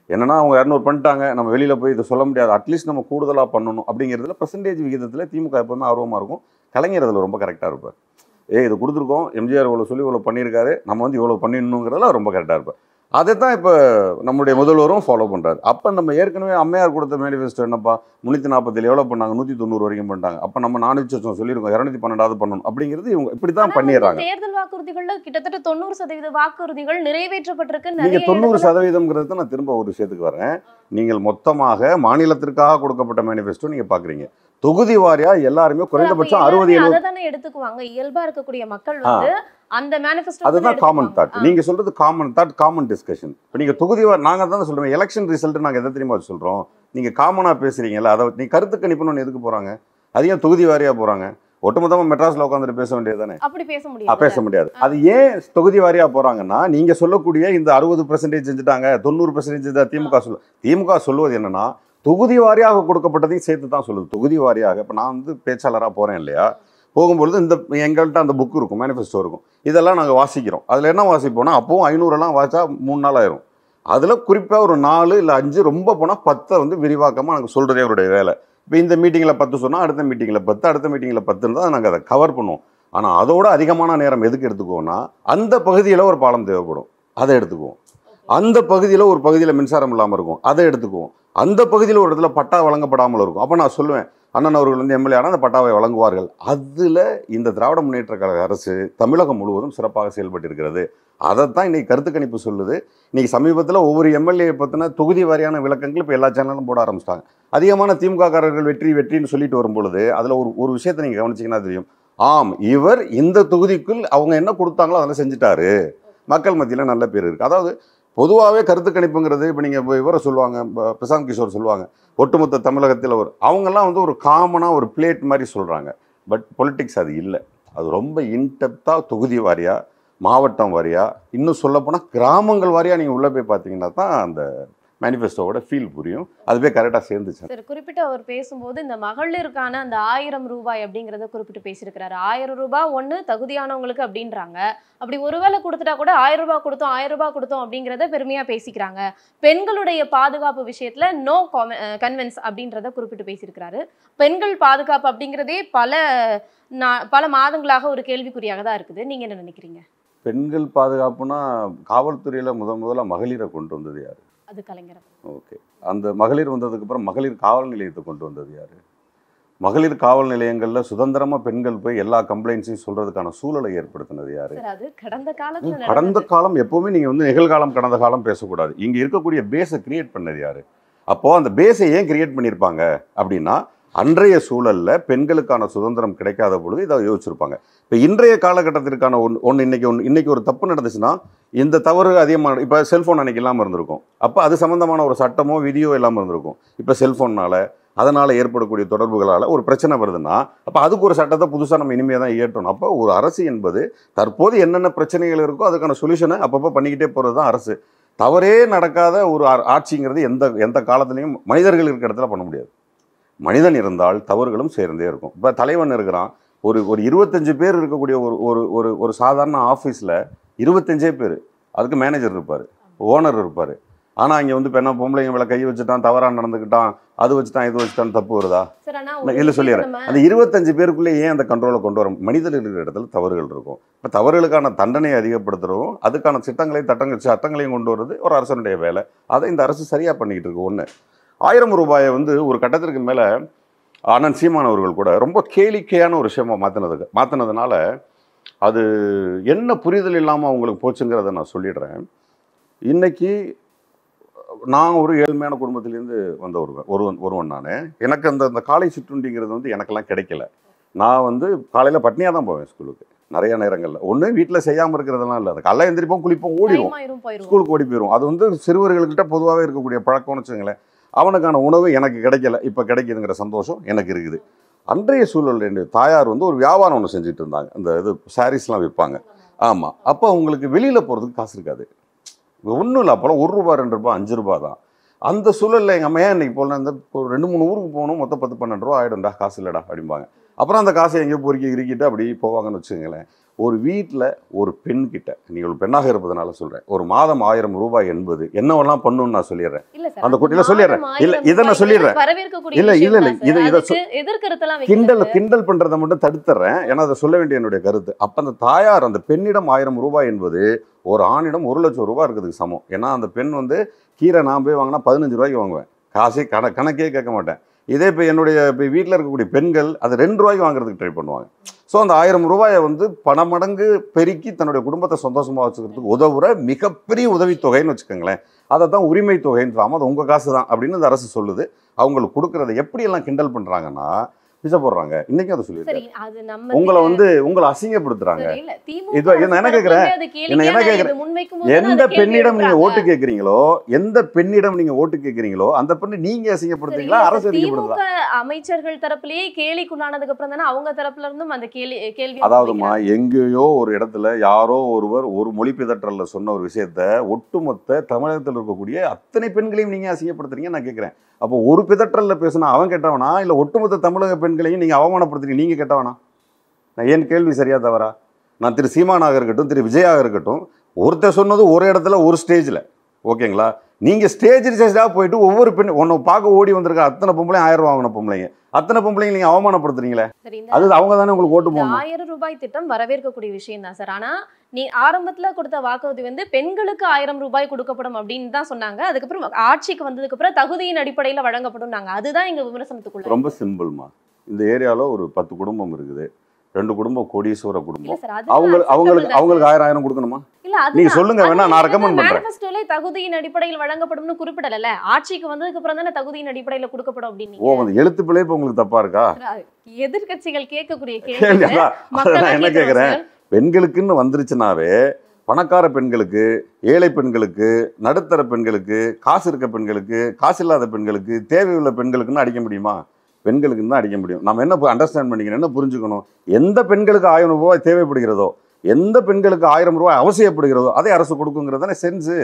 என்னன்னா அவங்க 200 பண்ணிட்டாங்க, நம்ம வெளியில் போய் இதை சொல்ல முடியாது, அட்லீஸ்ட் நம்ம கூடுதலாக பண்ணணும் அப்படிங்கிறதுல பெர்சன்டேஜ் விகிதத்தில் திமுக எப்போவுமே ஆர்வமாக இருக்கும். கலைஞர் அதில் ரொம்ப கரெக்டாக இருப்பார். இது கொடுத்துருக்கோம், எம்ஜிஆர் இவ்வளோ சொல்லி இவ்வளோ பண்ணியிருக்காரு, நம்ம இவ்வளோ பண்ணிடணுங்கிறதுல ரொம்ப கரெக்டாக இருப்பார். அதை தான் இப்போ நம்முடைய முதல்வரும் ஃபாலோ பண்ணுறாரு. அப்போ நம்ம ஏற்கனவே அம்மையார் கொடுத்த மேனிஃபெஸ்டோ என்னப்பா 347 எவ்வளோ பண்ணாங்க, 190 வரைக்கும் பண்ணிட்டாங்க. அப்போ நம்ம 400 சொல்லியிருக்கோம், 212 பண்ணணும் அப்படிங்கிறது இவங்க இப்படி தான் பண்ணிடுறாங்க. தேர்தல் வாக்குறுதிகள்ல கிட்டத்தட்ட 90% வாக்குறுதிகள் நிறைவேற்றப்பட்டிருக்கு. நீங்கள் 90%ங்கிறது நான் திரும்ப ஒரு விஷயத்துக்கு வரேன். நீங்கள் மொத்தமாக மாநிலத்திற்காக கொடுக்கப்பட்ட மேனிஃபெஸ்டோ நீங்கள் பார்க்குறீங்க. தொகுதி வாரியா எல்லாருமே குறைந்தபட்சம் 60-70 தானே எடுத்துக்குவாங்க. இயல்பா இருக்கக்கூடிய மக்கள் அந்த மேனிஃபெஸ்டோ அதுதான் காமன் தாட். நீங்க சொல்றது காமன் தாட், காமன் டிஸ்கஷன். இப்போ நீங்க தொகுதி நாங்க தான் சொல்றோம், எலெக்ஷன் ரிசல்ட் நாங்க எதை தெரியுமா சொல்றோம், நீங்க காமனா பேசுறீங்கல்ல, அதை நீ கருத்து கணிப்புன்னு எதுக்கு போறாங்க, அது ஏன் தொகுதி வாரியா போறாங்க? ஒட்டுமொத்தமா மெட்ராஸ்ல உட்காந்துட்டு பேச வேண்டியது தானே? அப்படி பேச முடியாது. அது ஏன் தொகுதி வாரியா போறாங்கன்னா, நீங்க சொல்லக்கூடிய இந்த 60% செஞ்சுட்டாங்க, 90% திமுக சொல்லுவது என்னன்னா, தொகுதி வாரியாக கொடுக்கப்பட்டதையும் சேர்த்து தான் சொல்லுது. தொகுதி வாரியாக இப்போ நான் பேச்சாளராக போகிறேன் இல்லையா, போகும்பொழுது எங்கள்கிட்ட அந்த புக்கு இருக்கும், மேனிஃபெஸ்டோ இருக்கும், இதெல்லாம் நாங்கள் வாசிக்கிறோம். அதில் என்ன வாசிப்போம்னா, அப்போவும் 500 வாசிச்சா 3 நாள் ஆயிரும். அதில் குறிப்பாக ஒரு 4 இல்லை 5 ரொம்ப போனால் 10 விரிவாக்கமாக நாங்கள் சொல்கிறதே அவருடைய வேலை. இப்போ இந்த மீட்டிங்கில் 10 சொன்னால் அடுத்த மீட்டிங்கில் 10, அடுத்த மீட்டிங்கில் 10 தான் நாங்கள் அதை கவர் பண்ணுவோம். ஆனால் அதோட அதிகமான நேரம் எதுக்கு எடுத்துக்குவோம்னா, அந்த பகுதியில் ஒரு பாலம் தேவைப்படும், அதை எடுத்துக்குவோம். அந்த பகுதியில் ஒரு பகுதியில் மின்சாரம் இல்லாமல் இருக்கும், அதை எடுத்துக்குவோம். அந்த பகுதியில் ஒரு இடத்துல பட்டா வழங்கப்படாமல் இருக்கும். அப்போ நான் சொல்லுவேன், அண்ணன் அவர்கள் எம்எல்ஏ ஆனால் அந்த பட்டாவை வழங்குவார்கள். அதில் இந்த திராவிட முன்னேற்ற கழக அரசு தமிழகம் முழுவதும் சிறப்பாக செயல்பட்டு இருக்கிறது. அதைத்தான் இன்னைக்கு கருத்து கணிப்பு சொல்லுது. இன்னைக்கு சமீபத்தில் ஒவ்வொரு எம்எல்ஏ பற்றின தொகுதி வாரியான விளக்கங்கள் இப்போ எல்லா சேனலும் போட ஆரம்பிச்சிட்டாங்க. அதிகமான திமுக காரர்கள் வெற்றின்னு சொல்லிட்டு வரும்பொழுது அதில் ஒரு விஷயத்தை நீங்கள் கவனிச்சிங்கன்னா தெரியும், ஆம் இவர் இந்த தொகுதிக்குள் அவங்க என்ன கொடுத்தாங்களோ அதெல்லாம் செஞ்சுட்டாரு, மக்கள் மத்தியில் நல்ல பேர் இருக்குது. அதாவது பொதுவாகவே கருத்து கணிப்புங்கிறது இப்போ நீங்கள் இவரை சொல்லுவாங்க, பிரசாந்த் கிஷோர் சொல்லுவாங்க, ஒட்டுமொத்த தமிழகத்தில் அவங்கெல்லாம் ஒரு காமனாக ஒரு பிளேட் மாதிரி சொல்கிறாங்க. பட் பொலிட்டிக்ஸ் அது இல்லை. அது ரொம்ப இன்டெப்த்தாக தொகுதி வாரியாக, மாவட்டம் வாரியாக, இன்னும் சொல்லப்போனால் கிராமங்கள் வாரியாக நீங்கள் உள்ளே போய் பார்த்தீங்கன்னா தான் அந்த மேனிஃபெஸ்டோவோட ஃபீல் புரியும். அதுவே கரெக்டாக சேர்ந்துச்சு. சரி, குறிப்பிட்டு அவர் பேசும்போது இந்த மகளிருக்கான அந்த 1000 ரூபாய் அப்படிங்கிறத குறிப்பிட்டு பேசியிருக்கிறாரு. 1000 ரூபாய் ஒன்று தகுதியானவங்களுக்கு அப்படின்றாங்க. அப்படி ஒருவேளை கொடுத்துட்டா கூட 1000 ரூபாய் கொடுத்தோம் அப்படிங்கிறத பெருமையாக பேசிக்கிறாங்க. பெண்களுடைய பாதுகாப்பு விஷயத்தில் நோ கன்வென்ஸ் அப்படின்றத குறிப்பிட்டு பேசியிருக்கிறாரு. பெண்கள் பாதுகாப்பு அப்படிங்கிறதே பல மாதங்களாக ஒரு கேள்விக்குறியாக தான் இருக்குது. நீங்கள் என்ன நினைக்கிறீங்க? பெண்கள் பாதுகாப்புனா காவல்துறையில் முதல்ல மகளிரை கொண்டு வந்தது யார்? அது கலைஞர். ஓகே. அந்த மகளிர் வந்ததுக்கப்புறம் மகளிர் காவல் நிலையத்தை கொண்டு வந்தது யார்? மகளிர் காவல் நிலையங்கள்ல சுதந்திரமா பெண்கள் போய் எல்லா கம்ப்ளைண்ட்ஸையும் சொல்றதுக்கான சூழலை ஏற்படுத்தினது யாரு? சார் அது கடந்த காலத்துல கடந்த நடந்தது. காலம் எப்பவுமே நீங்க வந்து நிகழ்காலம் கடந்த காலம் பேசக்கூடாது. இங்க இருக்கக்கூடிய பேஸை கிரியேட் பண்ணது யாரு? அப்போ அந்த பேஸை ஏன் கிரியேட் பண்ணியிருப்பாங்க அப்படின்னா, அன்றைய சூழல்ல பெண்களுக்கான சுதந்திரம் கிடைக்காத பொழுது இதை யோசிச்சிருப்பாங்க. இப்போ இன்றைய காலகட்டத்திற்கான இன்னைக்கு ஒரு தப்பு நடந்துச்சுன்னா இந்த தவறு அதிகமாக இப்போ செல்ஃபோன் அன்னைக்கு இல்லாமல் இருந்திருக்கும். அப்போ அது சம்மந்தமான ஒரு சட்டமோ விதியோ இல்லாமல் இருந்திருக்கும். இப்போ செல்ஃபோன்னால அதனால் ஏற்படக்கூடிய தொடர்புகளால் ஒரு பிரச்சனை வருதுன்னா அப்போ அதுக்கு ஒரு சட்டத்தை புதுசாக நம்ம இனிமேல் தான் இயற்றணும். அப்போ ஒரு அரசு என்பது தற்போது என்னென்ன பிரச்சனைகள் இருக்கோ அதுக்கான சொல்யூஷனை அப்பப்போ பண்ணிக்கிட்டே போகிறது தான் அரசு. தவறே நடக்காத ஒரு ஆட்சிங்கிறது எந்த காலத்துலேயும் மனிதர்கள் இருக்கிற இடத்துல பண்ண முடியாது. மனிதன் இருந்தால் தவறுகளும் சேர்ந்தே இருக்கும். இப்போ தலைவன் இருக்கிறான், ஒரு 25 பேர் இருக்கக்கூடிய ஒரு சாதாரண ஆஃபீஸில் 25 பேர், அதுக்கு மேனேஜர் இருப்பார், ஓனர் இருப்பார். ஆனால் இங்கே வந்து பெண்ணை பொம்பளைங்க மேலே கை வச்சுட்டான், தவறாக நடந்துக்கிட்டான், அது வச்சுட்டான், இது வச்சுட்டான், தப்பு வருதா? இல்லை சொல்லிடுறேன். அந்த 25 பேருக்குள்ளே ஏன் அந்த கண்ட்ரோலை கொண்டு வர? மனிதர்கள் இருக்கிற இடத்துல தவறுகள் இருக்கும். இப்போ தவறுகளுக்கான தண்டனையை அதிகப்படுத்துறதும் அதுக்கான சட்டங்களையும் கொண்டு வர்றது ஒரு அரசனுடைய வேலை. அதை இந்த அரசு சரியாக பண்ணிக்கிட்டு இருக்கு. ஒன்று, 1000 ரூபாயை வந்து ஒரு கட்டத்திற்கு மேலே அண்ணன் சீமான் அவர்கள் கூட ரொம்ப கேளிக்கையான ஒரு விஷயமா மாற்றினதுனால அது என்ன புரிதல் இல்லாமல் அவங்களுக்கு போச்சுங்கிறத நான் சொல்லிடுறேன். இன்னைக்கு நான் ஒரு ஏழ்மையான குடும்பத்திலேருந்து வந்த ஒருவன் நான். எனக்கு அந்த காலை சிற்றுண்டிங்கிறது வந்து எனக்கெல்லாம் கிடைக்கல. நான் வந்து காலையில் பட்னியாக தான் போவேன் ஸ்கூலுக்கு நிறைய நேரங்களில். ஒன்று வீட்டில் செய்யாமல் இருக்கிறதெல்லாம் இல்லை, அது காலையில் எந்திரிப்போம், குளிப்போம், ஓடிடும், ஸ்கூலுக்கு ஓடி போயிடும். அது வந்து சிறுவர்கள்கிட்ட பொதுவாகவே இருக்கக்கூடிய பழக்கம்னு வச்சுங்களேன். அவனுக்கான உணவு எனக்கு கிடைக்கல, இப்போ கிடைக்குதுங்கிற சந்தோஷம் எனக்கு இருக்குது. அன்றைய சூழல் என் தாயார் வந்து ஒரு வியாபாரம் ஒன்று செஞ்சுட்டு இருந்தாங்க. அந்த இது சாரீஸ்லாம் விற்பாங்க. ஆமாம். அப்போ அவங்களுக்கு வெளியில் போகிறதுக்கு காசு இருக்காது. ஒன்றும் இல்லை, அப்போலாம் 1 ரூபா 2 ரூபா 5 ரூபா தான். அந்த சூழலில் எங்கள் அம்மா இன்னைக்கு போகலாம், இந்த ஒரு 2-3 ஊருக்கு போகணும், மொத்தம் 10-12 ரூபா ஆகிடும்டா, காசு இல்லைடா அப்படிம்பாங்க. அப்புறம் அந்த காசை எங்கேயோ பொறுக்கிட்டு அப்படி போவாங்கன்னு வச்சுக்கோங்களேன். ஒரு வீட்டில் ஒரு பெண்கிட்ட, நீங்கள் ஒரு பெண்ணாக இருப்பதனால சொல்கிறேன், ஒரு மாதம் 1000 ரூபாய் என்பது என்னவெல்லாம் பண்ணுன்னு நான் சொல்லிடுறேன். அந்த குட்டியில் சொல்லிடுறேன். இல்லை இதை நான் சொல்லிடுறேன். இல்லை இதை கிண்டல் பண்ணுறதை மட்டும் தடுத்துறேன், ஏன்னா அதை சொல்ல வேண்டிய என்னுடைய கருத்து. அப்போ அந்த தாயார் அந்த பெண்ணிடம் 1000 ரூபாய் என்பது ஒரு ஆணிடம் 1 லட்சம் ரூபாய் இருக்கிறதுக்கு சமம். ஏன்னா அந்த பெண் வந்து கீரை நான் போய் வாங்கினா 15 ரூபாய்க்கு வாங்குவேன், காசே கணக்கே கேட்க மாட்டேன். இதே இப்போ இப்போ வீட்டில் இருக்கக்கூடிய பெண்கள் அது 2 ரூபாய்க்கு வாங்குறதுக்கு ட்ரை பண்ணுவாங்க. ஸோ அந்த 1000 ரூபாயை வந்து பல மடங்கு பெருக்கி தன்னுடைய குடும்பத்தை சந்தோஷமாக வச்சுக்கிறதுக்கு உதவுற மிகப்பெரிய உதவித்தொகைன்னு வச்சுக்கோங்களேன். அதை தான் உரிமை தொகைன்றாமல் அது உங்கள் காசு தான் அப்படின்னு இந்த அரசு சொல்லுது. அவங்களுக்கு கொடுக்குறத எப்படியெல்லாம் கிண்டல் பண்ணுறாங்கன்னா பிச்சை போடுறாங்க. இன்னைக்கு அதை சொல்லியிருக்கேன். உங்களை வந்து உங்களை அசிங்கப்படுத்துறாங்க. என்ன கேட்குறேன், எந்த பெண்ணிடம் நீங்க ஓட்டு கேட்குறீங்களோ அந்த பெண்ணை நீங்க அசிங்கப்படுத்துறீங்களா, அரசு அசிங்கப்படுத்துறா? அமைச்சர்கள் தரப்புலயே கேலிக்குள்ளானதுக்கு அப்புறம் தானே அவங்க தரப்புல இருந்தும் அந்த கேள்வி. அதாவதுமா, எங்கேயோ ஒரு இடத்துல யாரோ ஒருவர் ஒரு மொழி பிதற்றல்ல சொன்ன ஒரு விஷயத்த ஒட்டுமொத்த தமிழகத்தில் இருக்கக்கூடிய அத்தனை பெண்களையும் நீங்க அசிங்கப்படுத்துறீங்க நான் கேட்கிறேன். அப்போ ஒரு பிதற்றல்ல பேசுனா அவன் கெட்டவனா, இல்ல ஒட்டுமொத்த தமிழக பெண்களையும் நீங்க அவமானப்படுத்துறீங்க நீங்க கெட்டவனா? நான் ஏன் கேள்வி சரியா தவறா? நான் திரு சீமானாக இருக்கட்டும், திரு விஜயாக இருக்கட்டும், ஒருத்தர் சொன்னது ஒரு இடத்துல ஒரு ஸ்டேஜில், ஓகேங்களா? நீங்கள் ஸ்டேஜாக போயிட்டு ஒவ்வொரு பெண் ஒன்று பார்க்க ஓடி வந்திருக்க அத்தனை பொம்பளையும் 1000 ரூபா வாங்கின பொம்பளைங்க, அத்தனை பொம்பளைங்க நீங்கள் அவமானப்படுத்துறீங்களே. அது அவங்க தானே உங்களுக்கு ஓட்டு போடணும். 1000 ரூபாய் திட்டம் வரவேற்கக்கூடிய விஷயம் தான் சார். ஆனால் நீ ஆரம்பத்தில் கொடுத்த வாக்குறுதி வந்து பெண்களுக்கு 1000 ரூபாய் கொடுக்கப்படும் அப்படின்னு தான் சொன்னாங்க. அதுக்கப்புறம் ஆட்சிக்கு வந்ததுக்கப்புறம் தகுதியின் அடிப்படையில் வழங்கப்படும். அதுதான் எங்கள் விமர்சனத்துக்குள்ள. ரொம்ப சிம்பிள்மா. இந்த ஏரியாவில் ஒரு 10 குடும்பம் இருக்குது, 2 குடும்பம் கோடீஸ்வர குடும்பம். அவங்களுக்கு 1000 கொடுக்கணுமா? நீங்க சொல்லுங்க, வேணா நான் ரெக்கமெண்ட் பண்றேன். மேனிஃபெஸ்டோல தகுதியின் அடிப்படையில் வழங்கப்படும்னு குறிப்பிடல. ஆட்சிக்கு வந்ததுக்கு அப்புறம் தானே தகுதியின் அடிப்படையில் கொடுக்கப்படும் அப்படின்னு. ஓ, அந்த எழுத்து பிழை இப்ப உங்களுக்கு தப்பா இருக்கா? எதிர்க்கட்சிகள் கேட்கக்கூடிய கேள்வி என்ன கேக்குறேன், பெண்களுக்குன்னு வந்துருச்சுனாவே பணக்கார பெண்களுக்கு, ஏழை பெண்களுக்கு, நடுத்தர பெண்களுக்கு, காசு இருக்க பெண்களுக்கு, காசு இல்லாத பெண்களுக்கு, தேவையுள்ள பெண்களுக்குன்னு அடிக்க முடியுமா? பெண்களுக்கு தான் அடிக்க முடியும். நம்ம என்ன அண்டர்ஸ்டாண்ட் பண்ணிக்கணும், என்ன புரிஞ்சுக்கணும், எந்த பெண்களுக்கு 1000 ரூபாய் தேவைப்படுகிறதோ, எந்த பெண்களுக்கு 1000 ரூபாய் அவசியப்படுகிறதோ அதை அரசு கொடுக்குங்கிறதானே சென்ஸ்.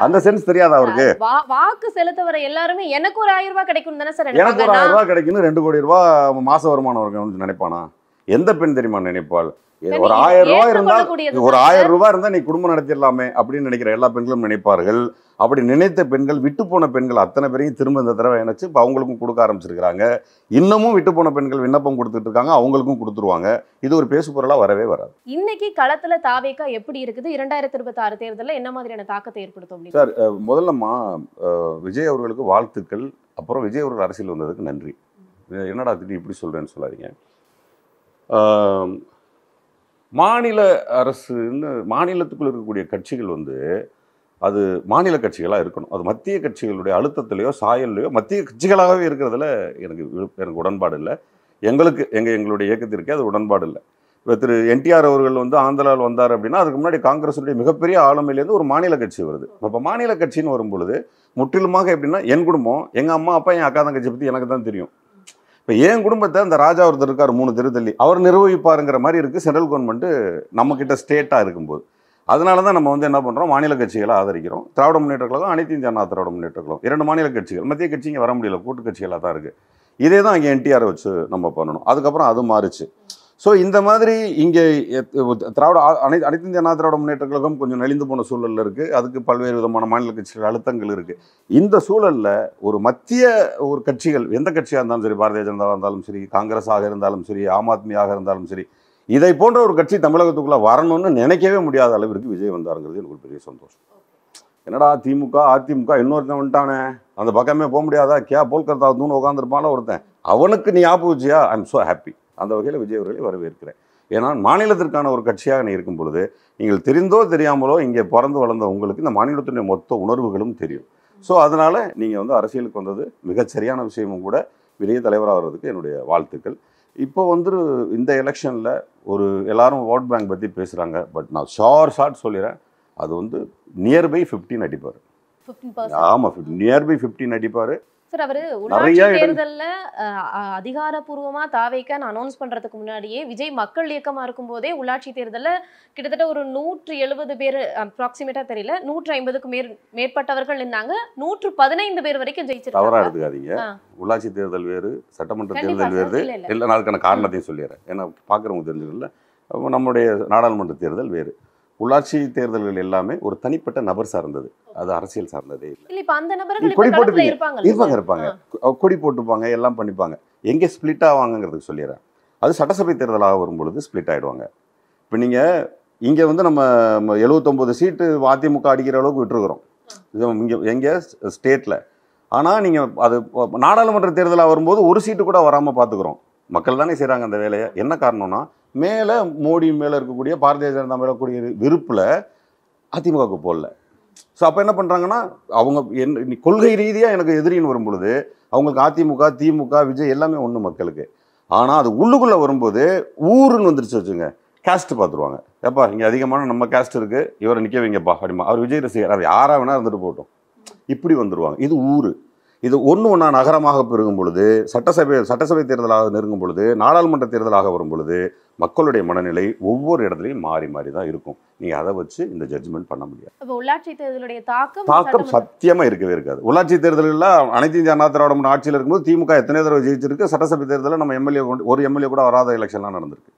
அந்த சென்ஸ் தெரியாதா அவருக்கு? வாக்கு செலுத்த வர எல்லாருமே எனக்கு ஒரு 1000 ரூபாய் கிடைக்கும் தானே சார். எனக்கு ஒரு 1000 ரூபாய் கிடைக்குன்னு 2 கோடி ரூபாய் மாச வருமானம் வந்து நினைப்பானா? எந்த பெண் தெரியுமா நினைப்பாள்? ஒரு 1000 ரூபாய் இருந்தால், ஒரு 1000 ரூபாய் இருந்தா நீ குடும்பம் நடத்திடலாமே அப்படின்னு நினைக்கிற எல்லா பெண்களும் நினைப்பார்கள். அப்படி நினைத்த பெண்கள், விட்டு போன பெண்கள் அத்தனை பேரையும் திரும்ப இந்த தடவை நினைச்சு இப்போ அவங்களுக்கும் கொடுக்க ஆரம்பிச்சிருக்கிறாங்க. இன்னமும் விட்டு போன பெண்கள் விண்ணப்பம் கொடுத்துட்டு இருக்காங்க, அவங்களுக்கும் கொடுத்துருவாங்க. இது ஒரு பேசு பொருளா வரவே வராது. இன்னைக்கு களத்துல தாவேகா எப்படி இருக்குது? 2026 தேர்தலில் என்ன மாதிரியான தாக்கத்தை ஏற்படுத்தும் சார்? முதல்லம்மா விஜய் அவர்களுக்கு வாழ்த்துக்கள். அப்புறம் விஜய் அவர்கள் அரசியல் வந்ததுக்கு நன்றி. என்னடா திடீர் இப்படி சொல்கிறேன்னு சொல்லாதீங்க. மாநில அரசுன்னு மாநிலத்துக்குள்ள இருக்கக்கூடிய கட்சிகள் வந்து அது மாநில கட்சிகளாக இருக்கணும். அது மத்திய கட்சிகளுடைய அழுத்தத்திலையோ சாயல்லையோ மத்திய கட்சிகளாகவே இருக்கிறதுல எனக்கு உடன்பாடு இல்லை. எங்களுடைய இயக்கத்திற்கே அது உடன்பாடு இல்லை. இப்போ திரு என்டிஆர் அவர்கள் வந்து ஆந்திராவில் வந்தார் அப்படின்னா அதுக்கு முன்னாடி காங்கிரஸுடைய மிகப்பெரிய ஆளுமையிலேருந்து ஒரு மாநில கட்சி வருது. இப்போ மாநில கட்சின்னு வரும்பொழுது முற்றிலுமாக எப்படின்னா என் குடும்பம், எங்கள் அம்மா அப்பா, என் அக்கா தங்கச்சி பற்றி எனக்கு தான் தெரியும். இப்போ என் குடும்பத்தை அந்த ராஜா ஒருத்தர் இருக்கார் 3 தெரு தள்ளி, அவர் நிர்வகிப்பாருங்கிற மாதிரி இருக்குது சென்ட்ரல் கவர்மெண்ட்டு நம்மக்கிட்ட ஸ்டேட்டாக இருக்கும்போது. அதனால தான் நம்ம வந்து என்ன பண்ணுறோம், மாநில கட்சிகளை ஆதரிக்கிறோம். திராவிட முன்னேற்ற கழகம், அனைத்து இந்திய அண்ணா திராவிட முன்னேற்ற கழகம் 2 மாநில கட்சிகள். மத்திய கட்சி இங்கே வர முடியல, கூட்டு கட்சிகளாக தான் இருக்குது. இதே தான் இங்கே என்டிஆரை வச்சு நம்ம பண்ணணும். அதுக்கப்புறம் அது மாறுச்சு. ஸோ இந்த மாதிரி இங்கே அனைத்து இந்திய அண்ணா திராவிட முன்னேற்ற கழகம் கொஞ்சம் நலிந்து போன சூழலில் இருக்குது. அதுக்கு பல்வேறு விதமான மாநில கட்சிகள் அழுத்தங்கள் இருக்குது. இந்த சூழலில் ஒரு மத்திய ஒரு கட்சிகள், எந்த கட்சியாக இருந்தாலும் சரி, பாரதிய ஜனதாவாக இருந்தாலும் சரி, காங்கிரஸாக இருந்தாலும் சரி, ஆம் ஆத்மியாக இருந்தாலும் சரி, இதை போன்ற ஒரு கட்சி தமிழகத்துக்குள்ளே வரணும்னு நினைக்கவே முடியாத அளவிற்கு விஜய் வந்தாருங்கிறது எனக்கு ஒரு பெரிய சந்தோஷம். என்னடா திமுக அதிமுக இன்னொருத்தன் வந்துட்டானே, அந்த பக்கமே போக முடியாதா, போல்கர்த்தா தூண் உட்காந்துருப்பான ஒருத்தன், அவனுக்கு நீ ஆப்பு வச்சியா, ஐ எம் ஸோ ஹாப்பி. அந்த வகையில் விஜய் அவர்களை வரவேற்கிறேன். ஏன்னா மாநிலத்திற்கான ஒரு கட்சியாக நீ இருக்கும் பொழுது நீங்கள் தெரிந்தோ தெரியாமலோ இங்கே பிறந்து வளர்ந்த உங்களுக்கு இந்த மாநிலத்தினுடைய மொத்த உணர்வுகளும் தெரியும். ஸோ அதனால் நீங்கள் வந்து அரசியலுக்கு வந்தது மிகச்சரியான விஷயமும் கூட. பெரிய தலைவராக வர்றதுக்கு என்னுடைய வாழ்த்துக்கள். இப்போ வந்து இந்த எலெக்ஷனில் ஒரு எல்லாரும் ஓட் பேங்க் பற்றி பேசுகிறாங்க. பட் நான் ஷார்ட் சொல்லிடுறேன், அது வந்து நியர்பை 15 அடிப்பார். 15%. ஆமாம், நியர்பை 15 அடிப்பார். சார், அவர் உள்ளாட்சி தேர்தலில் அதிகாரப்பூர்வமாக தாவேக்கான்னு அனௌன்ஸ் பண்ணுறதுக்கு முன்னாடியே விஜய் மக்கள் இயக்கமாக இருக்கும்போதே உள்ளாட்சி தேர்தலில் கிட்டத்தட்ட ஒரு 170 பேர் அப்ராக்சிமேட்டாக தெரியல, 150க்கு மேற்பட்டவர்கள் நின்னாங்க. 115 பேர் வரைக்கும் ஜெயிச்சிருக்காங்க. தவறாக எடுத்துக்காதீங்க. உள்ளாட்சி தேர்தல் வேறு, சட்டமன்ற தேர்தல் வேறு. இல்லை, நான் அதுக்கான காரணத்தையும் சொல்லிடுறேன். ஏன்னா பார்க்குறவங்க தெரிஞ்சுக்கல, நம்முடைய நாடாளுமன்ற தேர்தல் வேறு. உள்ளாட்சி தேர்தல்கள் எல்லாமே ஒரு தனிப்பட்ட நபர் சார்ந்தது, அது அரசியல் சார்ந்ததே இல்லை. கொடி போட்டுப்பீங்க, இருப்பாங்க, கொடி போட்டுப்பாங்க, எல்லாம் பண்ணிப்பாங்க. எங்கே ஸ்பிளிட் ஆவாங்கிறதுக்கு சொல்லிடுறேன். அது சட்டசபை தேர்தலாக வரும்பொழுது ஸ்பிளிட் ஆகிடுவாங்க. இப்போ நீங்கள் இங்கே வந்து நம்ம 79 சீட்டு அதிமுக அடிக்கிற அளவுக்கு விட்டுருக்குறோம் இங்கே எங்கே ஸ்டேட்டில். ஆனால் நீங்கள் அது நாடாளுமன்ற தேர்தலாக வரும்போது ஒரு சீட்டு கூட வராமல் பார்த்துக்குறோம். மக்கள் தானே செய்கிறாங்க அந்த வேலையை. என்ன காரணம்னா மேலே மோடி மேலே இருக்கக்கூடிய பாரதிய ஜனதா மேலே கூடிய விருப்பில் அதிமுகவுக்கு போடல. ஸோ அப்போ என்ன பண்ணுறாங்கன்னா அவங்க கொள்கை ரீதியாக எனக்கு எதிரின்னு வரும் பொழுது அவங்களுக்கு அதிமுக திமுக விஜய் எல்லாமே ஒன்று மக்களுக்கு. ஆனால் அது உள்ளுக்குள்ளே வரும்போது ஊருன்னு வந்துருச்சு வச்சுங்க, கேஸ்ட்டு பார்த்துருவாங்க. ஏப்பா இங்கே அதிகமான நம்ம கேஸ்ட் இருக்குது, இவரை நிற்க வைங்கப்பா அப்படிமா, அவர் விஜய் ரசிகர், அவர் யாராக வேணா இருந்துட்டு போட்டோம், இப்படி வந்துடுவாங்க. இது ஊர். இது ஒன்றா நகரமாக பெருகும் பொழுது, சட்டசபை தேர்தலாக நெருங்கும் பொழுது, நாடாளுமன்ற தேர்தலாக வரும் பொழுது மக்களுடைய மனநிலை ஒவ்வொரு இடத்துலையும் மாறி மாறி தான் இருக்கும். நீங்கள் அதை வச்சு இந்த ஜட்ஜ்மெண்ட் பண்ண முடியாது. உள்ளாட்சி தேர்தலுடைய தாக்கம் சத்தியமாக இருக்கவே இருக்காது. உள்ளாட்சி தேர்தலில் அனைத்து இந்திய அண்ணா திராவிட முன்னேற்ற ஆட்சியில் இருக்கும்போது திமுக எத்தனை தடவை ஜெயிச்சிருக்கு. சட்டசபை தேர்தலில் நம்ம ஒரு எம்எல்ஏ கூட வராத எலெக்ஷன்லாம் நடந்திருக்கு.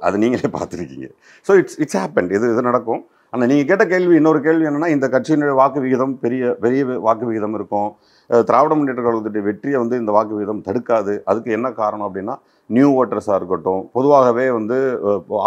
அது நீங்களே பார்த்துருக்கீங்க. So it's happen. இது நடக்கும். ஆனால் நீங்கள் கேட்ட கேள்வி, இன்னொரு கேள்வி என்னென்னா, இந்த கட்சியினுடைய வாக்கு விகிதம் பெரிய வாக்கு விகிதம் இருக்கும். திராவிட முன்னேற்ற கழகத்துடைய வெற்றியை வந்து இந்த வாக்கு விகிதம் தடுக்காது. அதுக்கு என்ன காரணம் அப்படின்னா, நியூ ஓட்டர்ஸாக இருக்கட்டும், பொதுவாகவே வந்து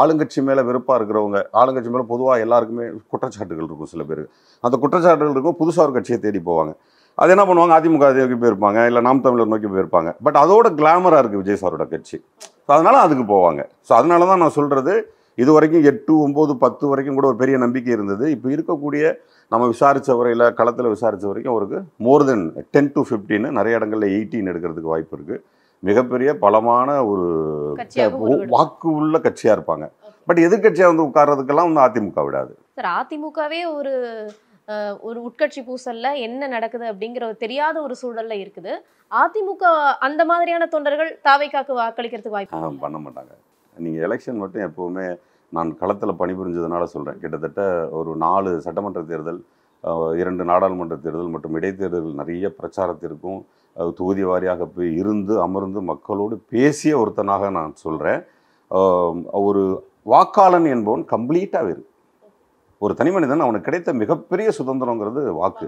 ஆளுங்கட்சி மேலே வெறுப்பாக இருக்கிறவங்க, ஆளுங்கட்சி மேலே பொதுவாக எல்லாருக்குமே குற்றச்சாட்டுகள் இருக்கும். சில பேர் அந்த குற்றச்சாட்டுகள் இருக்கும், புதுசாக ஒரு கட்சியை தேடி போவாங்க. அது என்ன பண்ணுவாங்க, அதிமுக நோக்கி போயிருப்பாங்க, இல்லை நாம் தமிழர் நோக்கி போயிருப்பாங்க. பட் அதோட கிளாமராக இருக்குது விஜய் சாரோட கட்சி. ஸோ அதனால் அதுக்கு போவாங்க. ஸோ அதனால தான் நான் சொல்கிறது, இது வரைக்கும் 8, 9, 10 வரைக்கும் கூட ஒரு பெரிய நம்பிக்கை இருந்தது. இப்போ இருக்கக்கூடிய நம்ம விசாரித்த வரையில், களத்தில் விசாரித்த வரைக்கும் அவருக்கு மோர் தென் 10 to 15, நிறைய இடங்களில் 18 எடுக்கிறதுக்கு வாய்ப்பு இருக்குது. மிகப்பெரிய பலமான ஒரு வாக்கு உள்ள கட்சியாக இருப்பாங்க. பட் எதிர்கட்சியாக வந்து உட்கார்றதுக்கெல்லாம் வந்து அதிமுக விடாது. சார், அதிமுகவே ஒரு உட்கட்சி பூசல்ல என்ன நடக்குது அப்படிங்கிற ஒரு தெரியாத ஒரு சூழல்ல இருக்குது. அதிமுக அந்த மாதிரியான தொண்டர்கள் தாவைக்காக்கு வாக்களிக்கிறதுக்கு வாய்ப்பு பண்ண மாட்டாங்க. நீங்கள் எலெக்ஷன் மட்டும் எப்போவுமே, நான் களத்தில் பணிபுரிஞ்சதுனால சொல்கிறேன், கிட்டத்தட்ட ஒரு 4 சட்டமன்ற தேர்தல், 2 நாடாளுமன்ற தேர்தல் மற்றும் இடைத்தேர்தல் நிறைய பிரச்சாரத்திற்கும் தொகுதி வாரியாக போய் அமர்ந்து மக்களோடு பேசிய ஒருத்தனாக நான் சொல்கிறேன். ஒரு வாக்காளன் என்பவன் கம்ப்ளீட்டாக வேறு. ஒரு தனி மனிதன், அவனுக்கு கிடைத்த மிகப்பெரிய சுதந்திரங்கிறது வாக்கு.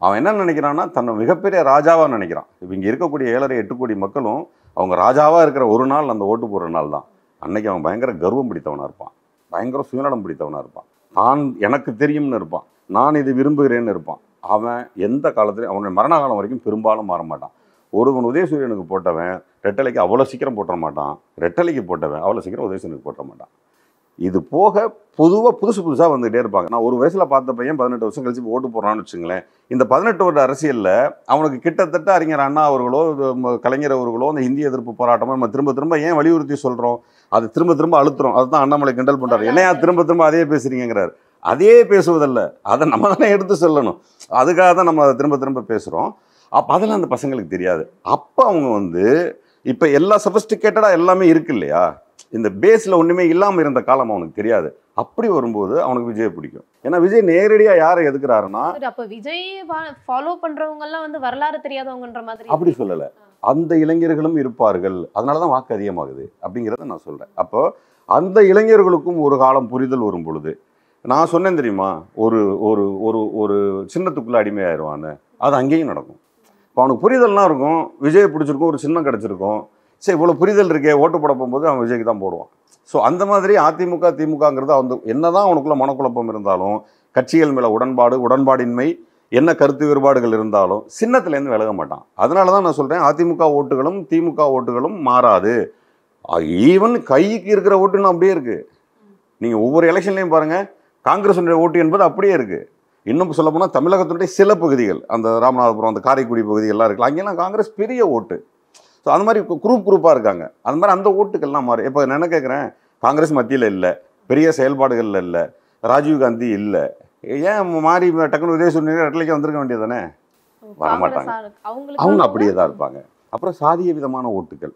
அவன் என்ன நினைக்கிறான்னா, தன்னை மிகப்பெரிய ராஜாவாக நினைக்கிறான். இப்போ இங்கே இருக்கக்கூடிய 7.5 8 கோடி மக்களும் அவங்க ராஜாவாக இருக்கிற ஒரு நாள் அந்த ஓட்டு போடுற நாள் தான். அன்னைக்கு அவன் பயங்கர கர்வம் பிடித்தவனாக இருப்பான், பயங்கர சுயநலம் பிடித்தவனாக இருப்பான், தான் எனக்கு தெரியும்னு இருப்பான், நான் இது விரும்புகிறேன்னு இருப்பான். அவன் எந்த காலத்துலையும் அவனுடைய மரண காலம் வரைக்கும் பெரும்பாலும் மாற மாட்டான். ஒருவன் உதயசூரியனுக்கு போட்டவன் ரெட்டலைக்கு அவ்வளோ சீக்கிரம் போட்ட மாட்டான், ரெட்டலைக்கு போட்டவன் அவ்வளோ சீக்கிரம் உதயசூரியனுக்கு போட்ட மாட்டான். இது போக பொதுவாக புதுசாக வந்துகிட்டே இருப்பாங்க. நான் ஒரு வயசில் பார்த்த பையன் 18 வருஷம் கழிச்சு ஓட்டு போடுறான்னு வச்சுங்களேன். இந்த 18 வருட அரசியலில் அவனுக்கு கிட்டத்தட்ட அறிஞர் அண்ணா அவர்களோ கலைஞர் அவர்களோ அந்த இந்திய எதிர்ப்பு போராட்டமோ நம்ம திரும்ப திரும்ப ஏன் வலியுறுத்தி சொல்கிறோம், அது திரும்ப திரும்ப அழுத்துறோம். அதுதான் அண்ணாமலை கிண்டல் பண்ணுறாரு, என்னையா திரும்ப திரும்ப அதே பேசுகிறீங்கிறார். அதே பேசுவதில்ல, அதை நம்ம தானே எடுத்து சொல்லணும். அதுக்காக தான் நம்ம அதை திரும்ப திரும்ப பேசுகிறோம். அப்போ அதெல்லாம் அந்த பசங்களுக்கு தெரியாது. அப்போ அவங்க வந்து இப்போ எல்லா சஃபஸ்டிகேட்டடாக எல்லாமே இருக்கு இல்லையா, இந்த பேஸில் ஒன்றுமே இல்லாமல் இருந்த காலம் அவனுக்கு தெரியாது. அப்படி வரும்போது அவனுக்கு விஜய் பிடிக்கும். ஏன்னா விஜய் நேரடியாக யாரை எதுக்குறாருன்னா, அப்போ விஜய் ஃபாலோ பண்றவங்க எல்லாம் வந்து வரலாறு தெரியாதவங்கன்ற மாதிரி அப்படி சொல்லலை, அந்த இளைஞர்களும் இருப்பார்கள், அதனால தான் வாக்கு அதிகமாகுது அப்படிங்கிறத நான் சொல்கிறேன். அப்போ அந்த இளைஞர்களுக்கும் ஒரு காலம் புரிதல் வரும் பொழுது, நான் சொன்னேன் தெரியுமா, ஒரு ஒரு ஒரு ஒரு சின்னத்துக்குள்ளே அடிமையாயிருவான்னு, அது அங்கேயும் நடக்கும். இப்போ அவனுக்கு புரிதல்லாம் இருக்கும், விஜய் பிடிச்சிருக்கும், ஒரு சின்னம் கிடச்சிருக்கும், சரி இவ்வளோ புரிதல் இருக்கே, ஓட்டு போட போகும்போது அவன் விஜய்க்கு தான் போடுவான். ஸோ அந்த மாதிரி அதிமுக திமுகங்கிறது அந்த என்னதான் அவனுக்குள்ள மனக்குழப்பம் இருந்தாலும், கட்சிகள் மேலே உடன்பாடின்மை, என்ன கருத்து வேறுபாடுகள் இருந்தாலும் சின்னத்துலேருந்து விலக மாட்டான். அதனால தான் நான் சொல்கிறேன், அதிமுக ஓட்டுகளும் திமுக ஓட்டுகளும் மாறாது. ஈவன் கைக்கு இருக்கிற ஓட்டுன்னு அப்படியே இருக்குது. நீங்கள் ஒவ்வொரு எலெக்ஷன்லையும் பாருங்கள், காங்கிரஸுடைய ஓட்டு என்பது அப்படியே இருக்குது. இன்னும் சொல்லப்போனால் தமிழகத்தினுடைய சில பகுதிகள், அந்த ராமநாதபுரம், அந்த காரைக்குடி பகுதிகள்லாம் இருக்குல்ல, அங்கெல்லாம் காங்கிரஸ் பெரிய ஓட்டு. ஸோ அந்த மாதிரி குரூப்பாக இருக்காங்க. அந்த மாதிரி அந்த ஓட்டுக்கள்லாம் மாறும். இப்போ நான் என்ன கேட்குறேன், காங்கிரஸ் மத்தியில் இல்லை, பெரிய செயல்பாடுகளில் இல்லை, ராஜீவ்காந்தி இல்லை, ஏன் மாறி டக்குனு உதயசூரியன் ரெட்டலைக்கு வந்திருக்க வேண்டியது தானே? வரமாட்டாங்க, அவங்க அப்படியே தான் இருப்பாங்க. அப்புறம் சாதிய விதமான ஓட்டுகள்,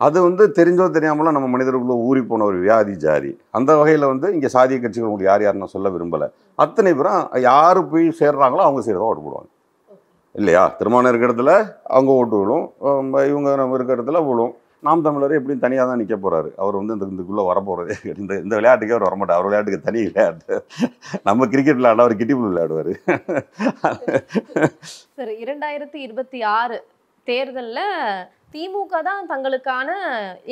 அது வந்து தெரிஞ்சோ தெரியாமலாம் நம்ம மனிதர்களுக்குள்ள ஊறி போன ஒரு வியாதி ஜாதி. அந்த வகையில் வந்து இங்கே சாதிய கட்சிகள் உங்களுக்கு யார் யாருன்னு சொல்ல விரும்பலை. அத்தனை பேரும் யார் போய் சேர்றாங்களோ அவங்க சேர்தான் ஓட்டு போடுவாங்க இல்லையா? திருமணம் இருக்கிற இடத்துல அவங்க ஓட்டு விழும், இவங்க நம்ம இருக்கிற இடத்துல விழும். நாம் தமிழர் எப்படியும் தனியாக தான் நிற்க போகிறாரு. அவர் வந்து இதுக்குள்ளே வரப்போகிறது இந்த விளையாட்டுக்கே அவர் வரமாட்டார். அவர் விளையாட்டுக்கு தனி விளையாட்டு. நம்ம கிரிக்கெட் விளையாட அவர் கிட்டிபுல் விளையாடுவார். சரி, 2026 தேர்தலில் திமுக தான் தங்களுக்கான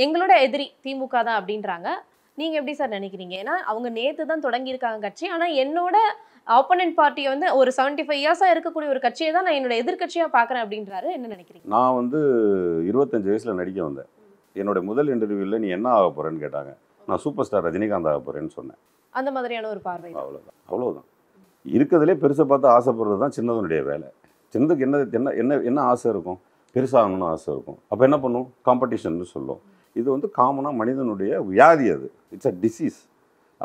எங்களோட எதிரி திமுக தான் அப்படின்றாங்க. நீங்கள் எப்படி சார் நினைக்கிறீங்க? ஏன்னா அவங்க நேற்று தான் தொடங்கியிருக்காங்க கட்சி, ஆனால் என்னோட ஆப்போனன்ட் பார்ட்டியை வந்து ஒரு 75 இயர்ஸாக இருக்கக்கூடிய ஒரு கட்சியை தான் நான் என்னோட எதிர்கட்சியாக பார்க்குறேன் அப்படின்றாரு. என்ன நினைக்கிறீங்க? நான் வந்து 25 வயசில் நடிக்க வந்தேன். என்னோட முதல் இன்டர்வியூவில் நீ என்ன ஆக போகிறேன்னு கேட்டாங்க. நான் சூப்பர் ஸ்டார் ரஜினிகாந்த் ஆக போகிறேன்னு சொன்னேன். அந்த மாதிரியான ஒரு பார்வை. அவ்வளோதான். இருக்கிறதுலே பெருசை பார்த்து ஆசைப்படுறது தான் சின்னதனுடைய வேலை. சின்னதுக்கு என்ன என்ன என்ன ஆசை இருக்கும்? பெருசாகணும்னு ஆசை இருக்கும். அப்போ என்ன பண்ணும்? காம்படிஷன்னு சொல்லும். இது வந்து காமனாக மனிதனுடைய வியாதி. அது இட்ஸ் அ டிசீஸ்.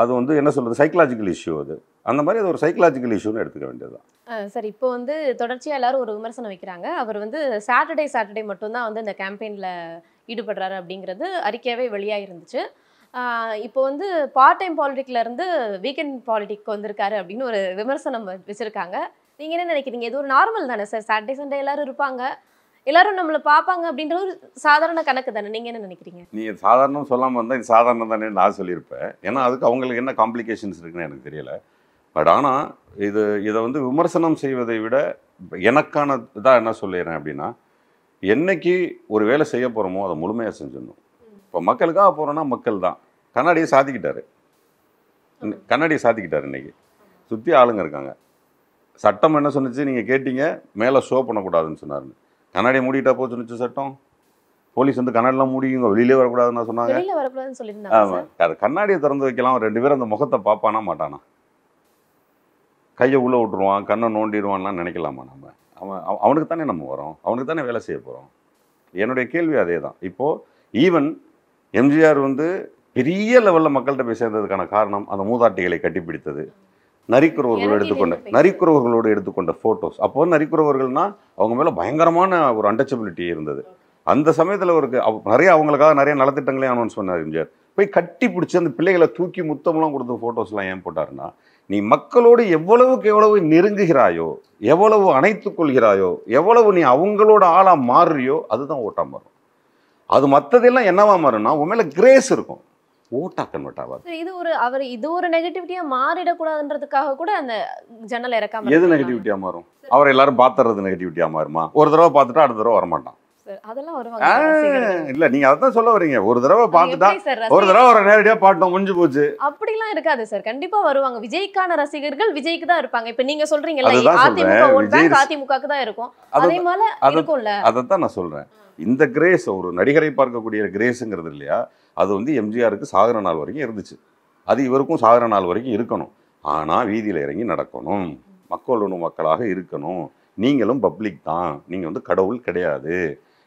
அது வந்து என்ன சொல்கிறது, சைக்கலாஜிக்கல் இஷ்யூ. அது அந்த மாதிரி அது ஒரு சைக்கலாஜிக்கல் இஷ்யூன்னு எடுத்துக்க வேண்டியது தான். சார், இப்போ வந்து தொடர்ச்சியாக எல்லாரும் ஒரு விமர்சனம் வைக்கிறாங்க. அவர் வந்து சாட்டர்டே மட்டும்தான் வந்து இந்த கேம்பெயினில் ஈடுபடுறாரு அப்படிங்கிறது அறிக்கையாகவே வெளியாக இருந்துச்சு. இப்போ வந்து பார்ட் டைம் பாலிடிக்லேருந்து வீக்கெண்ட் பாலிடிக் வந்திருக்காரு அப்படின்னு ஒரு விமர்சனம் வச்சுருக்காங்க. நீங்கள் என்ன நினைக்கிறீங்க? இது ஒரு நார்மல் தானே சார்? சாட்டர்டே சண்டே எல்லோரும் இருப்பாங்க, எல்லாரும் நம்மளை பார்ப்பாங்க அப்படின்ற ஒரு சாதாரண கணக்கு தானே. நீங்கள் என்ன நினைக்கிறீங்க? நீங்கள் சாதாரணம் சொல்லாமல் இருந்தால் இது சாதாரணம் தானே நான் சொல்லியிருப்பேன். ஏன்னா அதுக்கு அவங்களுக்கு என்ன காம்ப்ளிகேஷன்ஸ் இருக்குன்னு எனக்கு தெரியலை. பட் ஆனால் இதை வந்து விமர்சனம் செய்வதை விட எனக்கான இதாக என்ன சொல்லிடுறேன் அப்படின்னா, என்னைக்கு ஒரு வேலை செய்ய போகிறோமோ அதை முழுமையாக செஞ்சிடணும். இப்போ மக்களுக்காக போகிறோன்னா மக்கள் தான். கண்ணாடியை சாத்திக்கிட்டாரு. இன்னைக்கு சுற்றி ஆளுங்க இருக்காங்க. சட்டம் என்ன சொன்னிச்சு, நீங்கள் கேட்டீங்க, மேலே ஷோ பண்ணக்கூடாதுன்னு சொன்னாருன்னு. கண்ணாடியை மூடிட்டா போக சொன்னிச்சு சட்டம். போலீஸ் வந்து கண்ணாடிலாம் மூடிங்க, வெளியிலே வரக்கூடாதுன்னு சொன்னாங்க. ஆமாம், அது கண்ணாடியை திறந்து வைக்கலாம். 2 பேரும் அந்த முகத்தை பார்ப்பானா மாட்டானா? கையை உள்ளே விட்டுருவான், கண்ணை நோண்டிடுவான்லாம் நினைக்கலாமா நம்ம? அவனுக்கு தானே நம்ம வரோம், அவனுக்கு தானே வேலை செய்ய போகிறோம். என்னுடைய கேள்வி அதே தான். இப்போது ஈவன் எம்ஜிஆர் வந்து பெரிய லெவலில் மக்கள்கிட்ட போய் சேர்ந்ததுக்கான காரணம் அந்த மூதாட்டிகளை கட்டிப்பிடித்தது, நரிக்குறவர்களோடு எடுத்துக்கொண்ட ஃபோட்டோஸ். அப்போ நரிக்குறவர்கள்னால் அவங்க மேலே பயங்கரமான ஒரு அன்டச்சபிலிட்டி இருந்தது. அந்த சமயத்தில் ஒரு நிறைய அவங்களுக்காக நிறைய நலத்திட்டங்களையும் அனௌன்ஸ் பண்ணார் எம்ஜிஆர். போய் கட்டி பிடிச்சி அந்த பிள்ளைகளை தூக்கி முத்தம்லாம் கொடுத்த ஃபோட்டோஸ்லாம் ஏன் போட்டாருன்னா, நீ மக்களோடு எவ்வளவுக்கு எவ்வளவு நெருங்குகிறாயோ, எவ்வளவு அணைத்துக் கொள்கிறாயோ, எவ்வளவு நீ அவங்களோட ஆளாக மாறுறியோ அதுதான் ஓட்டாக மாறும். அது மற்றதெல்லாம் என்னவா மாறும்னா உன் மேலே கிரேஸ் இருக்கும், ஓட்டா கன்வெர்ட் ஆகாது. இது ஒரு நெகட்டிவிட்டியா மாறிடக்கூடாதுன்றதுக்காக கூட அந்த ஜன்னல் இறக்காம. எது நெகட்டிவிட்டியா மாறும்? அவரை எல்லாரும் பார்த்துறது நெகட்டிவிட்டியா மாறுமா? ஒரு தடவை பார்த்துட்டா அடுத்த தடவை வரமாட்டான். அதெல்லாம் வருவாங்க இல்ல நீங்க அதான் சொல்ல வரீங்க. ஒரு தடவை பார்த்துட்டா ஒரு தடவை ஒரு நேரடியா பாட்டோம் முடிஞ்சு போச்சு. அப்படிலாம் இருக்காது சார். கண்டிப்பா வருவாங்க. விஜய்க்கான ரசிகர்கள் விஜய்க்கு தான் இருப்பாங்க. இப்ப நீங்க சொல்றீங்கல்ல அதிமுக ஓட் பேங்க் அதிமுகக்கு தான் இருக்கும். அதே மாதிரி இருக்கும்ல. அதத்தான் நான் சொல்றேன். இந்த கிரேஸ் ஒரு நடிகரை பார்க்கக்கூடிய கிரேஸ்ங்கிறது இல்லையா, அது வந்து எம்ஜிஆருக்கு சாகர நாள் வரைக்கும் இருந்துச்சு. அது இவருக்கும் சாகர நாள் வரைக்கும் இருக்கணும். ஆனா வீதியில இறங்கி நடக்கணும், மக்களோட மக்களாக இருக்கணும். நீங்களும் பப்ளிக் தான், நீங்க வந்து கடவுள் கிடையாது,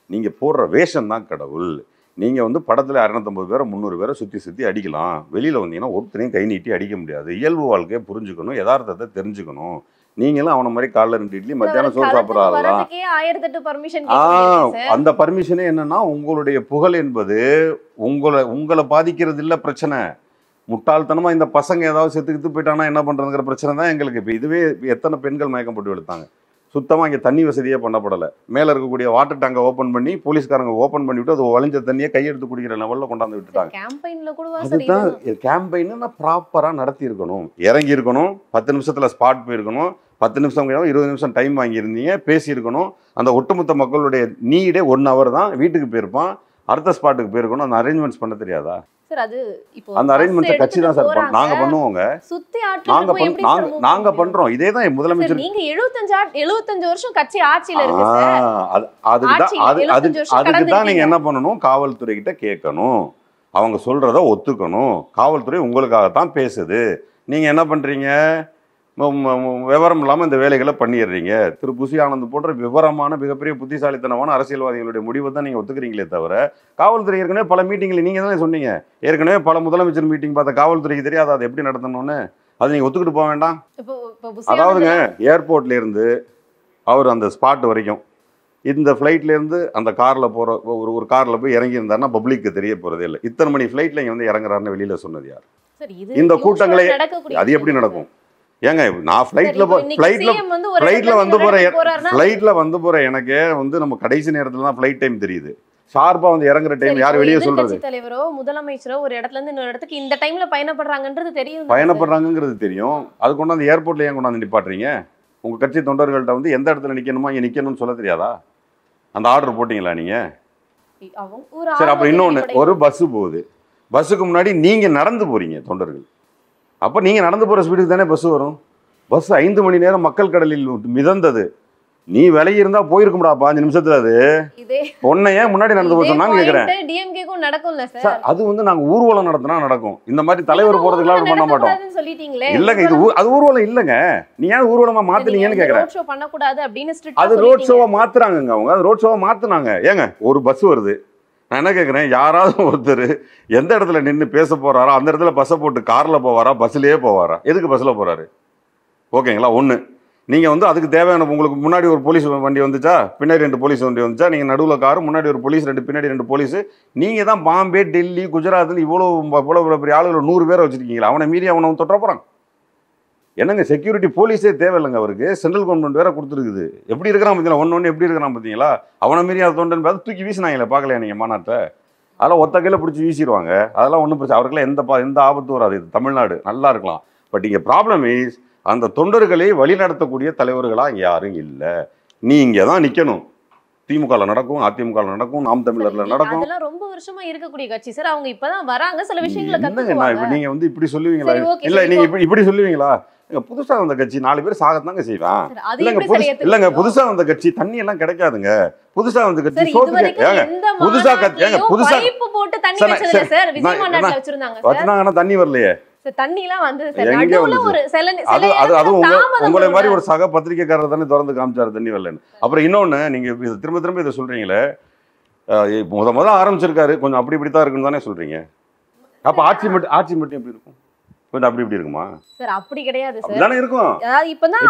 நீங்க போடுற வேஷம் தான் கடவுள். நீங்க வந்து படத்துல 250 பேரை 300 பேரை சுத்தி அடிக்கலாம், வெளியில வந்தீங்கன்னா ஒருத்தரையும் கை நீட்டி அடிக்க முடியாது. இயல்பு வாழ்க்கையை புரிஞ்சுக்கணும், யதார்த்தத்தை தெரிஞ்சுக்கணும். நீங்களும் அவனை மாதிரி காலைல 2 இட்லி மத்தியானம் சோறு சாப்பிட்றாருலாம். அந்த பர்மிஷனே என்னன்னா, உங்களுடைய புகழ் என்பது உங்களை பாதிக்கிறது இல்லை பிரச்சனை. முட்டாள்தனமா இந்த பசங்க ஏதாவது செத்துக்கிட்டு போயிட்டானா என்ன பண்றதுங்கிற பிரச்சனை தான் எங்களுக்கு. இப்போ இதுவே எத்தனை பெண்கள் மயக்கம் போட்டு எடுத்தாங்க. சுத்தமாக இங்கே தண்ணி வசதியே பண்ணப்படலை. மேலே இருக்கக்கூடிய வாட்டர் டேங்கை ஓப்பன் பண்ணி போலீஸ்காரங்க ஓப்பன் பண்ணிவிட்டு அது வளைஞ்ச தண்ணியை கையெடுத்து குடிக்கிற லெவலில் கொண்டாந்து விட்டுட்டாங்க. அதுதான் கேம்பெயின்னு ப்ராப்பராக நடத்தி இருக்கணும். இறங்கி இருக்கணும், 10 நிமிஷத்தில் ஸ்பாட் போயிருக்கணும், 10 நிமிஷம் 20 நிமிஷம் டைம் வாங்கியிருந்தீங்க, பேசியிருக்கணும். அந்த ஒட்டுமொத்த மக்களுடைய நீடே 1 hour தான். வீட்டுக்கு போயிருப்பான், அடுத்த ஸ்பாட்டுக்கு போயிருக்கணும். அந்த அரேஞ்ச்மெண்ட்ஸ் பண்ண தெரியாதா சார்? அது இப்போ அந்த அரேஞ்ச்மெண்ட்ஸ் கட்சி தான் சார் நாங்க பண்ணுவோங்க. சுத்தி நாங்க பண்றோம். இதே தான் முதலமைச்சர். நீங்க 75 வருஷம் கட்சி ஆட்சியில இருக்கு சார். அதுக்கு தான் நீங்க என்ன பண்ணணும், காவல்துறை கிட்ட கேட்கணும், அவங்க சொல்றத ஒத்துக்கணும். காவல்துறை உங்களுக்காகத்தான் பேசுது. நீங்க என்ன பண்றீங்க, விவரம் இல்லாமல் இந்த வேலைகளை பண்ணிடுறீங்க. திரு புசி ஆனந்த் போன்ற விவரமான மிகப்பெரிய புத்திசாலித்தனமான அரசியல்வாதிகளுடைய முடிவை தான் நீங்கள் ஒத்துக்கிறீங்களே தவிர, காவல்துறை ஏற்கனவே பல மீட்டிங்கில் நீங்கள் தானே சொன்னீங்க, ஏற்கனவே பல முதலமைச்சர் மீட்டிங் பார்த்த காவல்துறைக்கு தெரியாது அது எப்படி நடத்தணும்னு. அதை நீங்கள் ஒத்துக்கிட்டு போக வேண்டாம். அதாவதுங்க, ஏர்போர்ட்லேருந்து அவர் அந்த ஸ்பாட் வரைக்கும் இந்த ஃப்ளைட்லேருந்து அந்த காரில் போகிற ஒரு காரில் போய் இறங்கியிருந்தாருன்னா பப்ளிக்கு தெரிய போகிறதே இல்லை. இத்தனை மணி ஃப்ளைட்டில் இங்கே வந்து இறங்குறாருன்னு வெளியில் சொன்னது யார்? இந்த கூட்டங்களே அது எப்படி நடக்கும்? ஏங்க, நான் ஃப்ளைட்ல வந்து போற எனக்கே வந்து நம்ம கடைசி நேரத்துல தான் ஃப்ளைட் டைம் தெரியுது. ஷார்ப்பா வந்து இறங்குற டைம் யார் வெளியே சொல்றது? தலைவரோ முதலமைச்சரோ ஒரு இடத்துல இருந்து இன்னொரு இடத்துக்கு இந்த டைம்ல பயணப்படுறாங்கன்றது தெரியும். பயணப்படுறாங்கிறது தெரியும். அது கொண்டாந்து ஏர்போர்ட்ல ஏன் கொண்டாந்து நிப்பாட்டுறீங்க? உங்க கட்சி தொண்டர்கள்ட்ட வந்து எந்த இடத்துல நிக்கணுமா இங்க நிக்கணும்னு சொல்ல தெரியாதா? அந்த ஆர்டர் போட்டீங்களா நீங்க? சரி, அப்புறம் இன்னொன்னு, ஒரு பஸ் போகுது, பஸ்ஸுக்கு முன்னாடி நீங்க நடந்து போறீங்க தொண்டர்கள். அப்போ நீங்கள் நடந்து போகிற ஸ்பீடுக்கு தானே பஸ் வரும். பஸ் 5 மணி நேரம் மக்கள் கடலில் மிதந்தது. நீ விலகி இருந்தா போயிருக்கும்டா 5 நிமிஷத்துல. அது ஒன்னை ஏன் முன்னாடி நடந்து போக சொன்னாங்க கேட்குறேன். அது வந்து நாங்கள் ஊர்வலம் நடத்தினா நடக்கும். இந்த மாதிரி தலைவர் போகிறதுக்கெல்லாம் பண்ண மாட்டோம். இல்லைங்க, இது அது ஊர்வலம் இல்லைங்க. நீ ஏன் ஊர்வலமா மாத்தினீங்கன்னு கேட்குறேன். அது ரோட் ஷோவை மாத்துறாங்க அவங்க. அது ரோட் ஷோவை மாத்துனாங்க. ஏங்க, ஒரு பஸ் வருது, நான் என்ன கேட்குறேன், யாராவது ஒருத்தர் எந்த இடத்துல நின்று பேச போகிறாரோ அந்த இடத்துல பஸ்ஸை போட்டு காரில் போவாரா, பஸ்ஸிலேயே போவாரா? எதுக்கு பஸ்ஸில் போகிறாரு? ஓகேங்களா? ஒன்று, நீங்கள் வந்து அதுக்கு தேவையான, உங்களுக்கு முன்னாடி ஒரு போலீஸ் வண்டி வந்துச்சா, பின்னாடி 2 போலீஸ் வண்டி வந்துச்சா, நீங்கள் நடுவில் காரு, முன்னாடி ஒரு போலீஸ், பின்னாடி 2 போலீஸ். நீங்கள் தான் பாம்பே, டெல்லி, குஜராத்தில் இவ்வளோ பெரிய ஆளுகள் 100 பேரை வச்சுருக்கீங்களா? அவனை மீறி அவனை தொட்ட போகிறான். என்னங்க, செக்யூரிட்டி போலீஸே தேவையில்லைங்க அவருக்கு. சென்ட்ரல் கவர்மெண்ட் வேற கொடுத்துருக்குது. எப்படி இருக்கிறான் பார்த்தீங்களா? ஒன்று எப்படி இருக்கிறான் பார்த்தீங்களா? அவனை மீறி அதை தொண்டன் பார்த்து தூக்கி வீசினாங்களே, பார்க்கலையா நீங்கள் மாநாட்டை? அதெல்லாம் ஒத்த கையில் பிடிச்சி வீசிடுவாங்க. அதெல்லாம் ஒன்றும் பிரச்சனை, அவருக்கெல்லாம் எந்த ஆபத்தும் வராது. இது தமிழ்நாடு, நல்லா இருக்கலாம். பட் இங்கே ப்ராப்ளம் இஸ், அந்த தொண்டர்களை வழி நடத்தக்கூடிய தலைவர்களாக இங்கே யாரும் இல்லை. நீ இங்கே தான் நிற்கணும். திமுகல நடக்கும், அதிமுக நடக்கும், நாம் தமிழர்ல நடக்கும். அதெல்லாம் ரொம்ப வருஷமா இருக்கக்கூடிய கட்சி சார். அவங்க இப்பதான் வராங்க, சில விஷயங்களை கத்துக்குவாங்க. நீங்க வந்து இப்படி சொல்லுவீங்களா? இல்ல, நீங்க இப்படி சொல்லுவீங்களா? புதுசா வந்த கட்சி 4 பேர் சாகத்தாங்க செய்வான். இல்லங்க, புதுசா வந்த கட்சி தண்ணி எல்லாம் கிடைக்காதுங்க. புதுசா வந்த கட்சி வச்சுனாங்கன்னா தண்ணி வரலையே. உங்களை மாதிரி ஒரு சக பத்திரிகைக்காரர் தானே திறந்து காமிச்சாரு தண்ணி வரலன்னு. அப்புறம் இன்னொன்னு, நீங்க திரும்ப இதை சொல்றீங்களே, முத ஆரம்பிச்சிருக்காரு, கொஞ்சம் இப்படித்தான் இருக்குன்னு தானே சொல்றீங்க. அப்ப ஆட்சி மட்டும் எப்படி இருக்கும்? கொஞ்சம் அப்படி இருக்குமா சார்? அப்படி கிடையாது சார். அப்படிதானே இருக்கும். இப்பதான்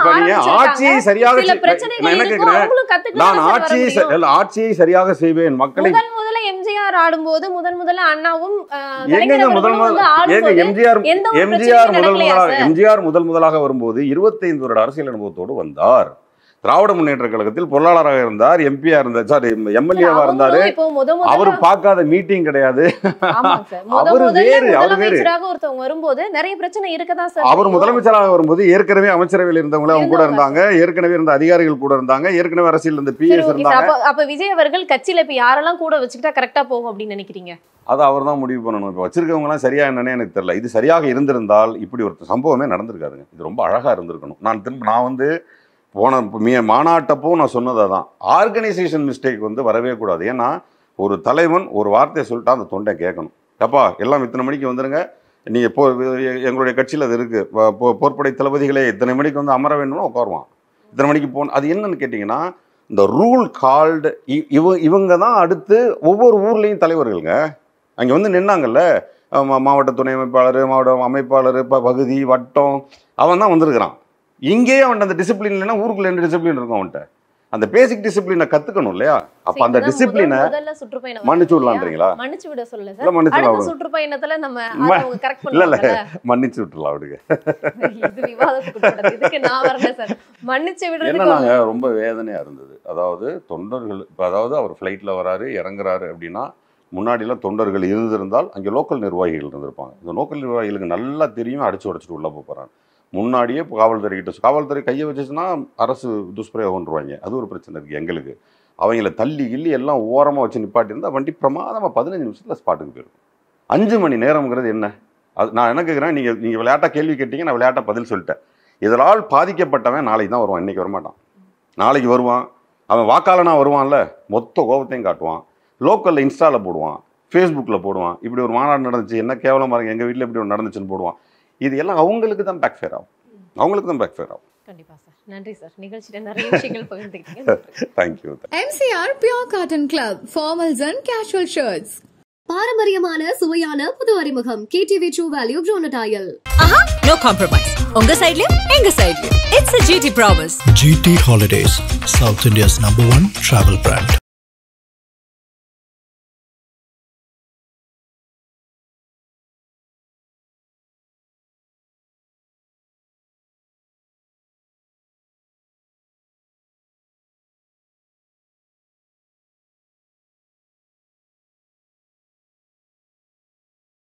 ஆட்சியை சரியாக ஆட்சியை சரியாக செய்வேன். மக்களை முதல்ல எம்ஜிஆர் ஆடும்போது முதல்ல அண்ணாவும் எம்ஜிஆர் முதலாக வரும்போது 25 வருட அரசியல் அனுபவத்தோடு வந்தார். திராவிட முன்னேற்ற கழகத்தில் பொருளாளராக இருந்தார், எம்பியா இருந்தார், சாரி எம்எல்ஏவா இருந்தாரு. அவரு பார்க்காத மீட்டிங் கிடையாது. அவர் வேறு, அவர் வேறு. ஒருத்தவங்க வரும்போது நிறைய பிரச்சனை இருக்கதான் சார். அவர் முதலமைச்சராக வரும்போது ஏற்கனவே அமைச்சரவையில் இருந்தவங்க அவங்க கூட இருந்தாங்க, ஏற்கனவே இருந்த அதிகாரிகள் கூட இருந்தாங்க, ஏற்கனவே அரசியல் இருந்த பிஎஸ் இருந்தாங்க. அப்ப விஜய் அவர்கள் கட்சியில இப்ப யாரெல்லாம் கூட வச்சுக்கிட்டா கரெக்டா போகும் அப்படின்னு நினைக்கிறீங்க? அது அவர் தான் முடிவு பண்ணணும். இப்போ வச்சிருக்கவங்க எல்லாம் சரியா என்னன்னு எனக்கு தெரியல. இது சரியாக இருந்திருந்தால் இப்படி ஒரு சம்பவமே நடந்திருக்காருங்க. இது ரொம்ப அழகா இருந்திருக்கணும். நான் வந்து போன மாநாட்டப்போ நான் சொன்னதை தான், ஆர்கனைசேஷன் மிஸ்டேக் வந்து வரவே கூடாது. ஏன்னா ஒரு தலைவன் ஒரு வார்த்தையை சொல்லிட்டா அந்த தொண்டை கேட்கணும். அப்பா எல்லாம் இத்தனை மணிக்கு வந்துடுங்க, நீங்கள் எங்களுடைய கட்சியில் அது இருக்குது, போர்ப்படை தளபதிகளே இத்தனை மணிக்கு வந்து அமர வேணும்னா உட்காருவான். இத்தனை மணிக்கு போகணும். அது என்னன்னு கேட்டிங்கன்னா, இந்த ரூல் கால்டு இவங்க தான் அடுத்து ஒவ்வொரு ஊர்லேயும் தலைவர்களுங்க. அங்கே வந்து நின்னாங்கல்ல, மாவட்ட துணை அமைப்பாளர், மாவட்ட அமைப்பாளர், பகுதி, வட்டம், அவன் தான் வந்திருக்கிறான். இங்கேயே அவன் அந்த டிசிப்ளின் இல்லைன்னா ஊருக்குள்ள என்ன டிசிப்ளின் இருக்கும் அவன்கிட்ட? அந்த பேசிக் டிசிப்ளினை கத்துக்கணும் இல்லையா? அப்ப அந்த டிசிப்ளினை மன்னிச்சு விடலான்றீங்களா? மன்னிச்சு விட சொல்லல சார். அடுத்த சுற்றுப்பயணத்துல நம்ம அவங்க கரெக்ட் பண்ணலாம். இல்ல மன்னிச்சு விட்டுலாம் அவருக்கு. இது விவாதத்துக்கு உட்பட்டது. இதுக்கு நான் வரல சார். மன்னிச்சு விடுறதுக்கு என்னங்க ரொம்ப வேதனையா இருந்தது. அதாவது தொண்டர்கள், அதாவது அவர் ஃப்ளைட்ல வராரு, இறங்குறாரு அப்படின்னா முன்னாடிலாம் தொண்டர்கள் இருந்திருந்தால் அங்கே லோக்கல் நிர்வாகிகள் இருந்திருப்பாங்க. இந்த லோக்கல் நிர்வாகிகளுக்கு நல்லா தெரியும் அடிச்சு உடச்சிட்டு உள்ள போகிறாங்க. முன்னாடியே காவல்துறை கையை வச்சுச்சுன்னா அரசு துஷ்பிரயோகம்ன்றுவாங்க. அது ஒரு பிரச்சனை இருக்குது எங்களுக்கு. அவங்கள தள்ளி கிள்ளி எல்லாம் ஓரமாக வச்சு நிப்பாட்டியிருந்தால் வண்டி பிரமாதமாக 15 நிமிஷத்தில் ஸ்பாட்டுக்கு போயிருக்கும். 5 மணி நேரம்ங்கிறது என்ன? அது நான் என்ன கேட்குறேன், நீங்கள் விளையாட்டாக கேள்வி கேட்டீங்க, நான் விளையாட்டாக பதில் சொல்லிட்டேன். இதனால் பாதிக்கப்பட்டவன் நாளைக்கு தான் வருவான், இன்றைக்கி வரமாட்டான். நாளைக்கு வருவான். அவன் வாக்காளனாக வருவான்ல, மொத்த கோபத்தையும் காட்டுவான். லோக்கலில் இன்ஸ்டாவில் போடுவான், ஃபேஸ்புக்கில் போடுவான். இப்படி ஒரு மாநாடு நடந்துச்சு, என்ன கேவலமாக இருக்குது, எங்கள் வீட்டில் இப்படி ஒன்று நடந்துச்சுன்னு போடுவான். இது எல்லாம் அவங்களுக்கு தான் பேக் ஃபேர் ஆகும். கண்டிப்பா சார். நன்றி சார். நிகழ்ச்சியில நிறைய விஷயங்கள் பகிர்ந்துக்கிட்டீங்க. Thank you. MCR Pure Cotton Club, formals and casual shirts. பாரம்பரியமான சுவையான புது அறிமுகம் KTV True Value Brona Tile. No compromise. உங்க சைடுலயும் எங்க சைடுலயும். It's a GT promise. GT Holidays, South India's #1 travel brand.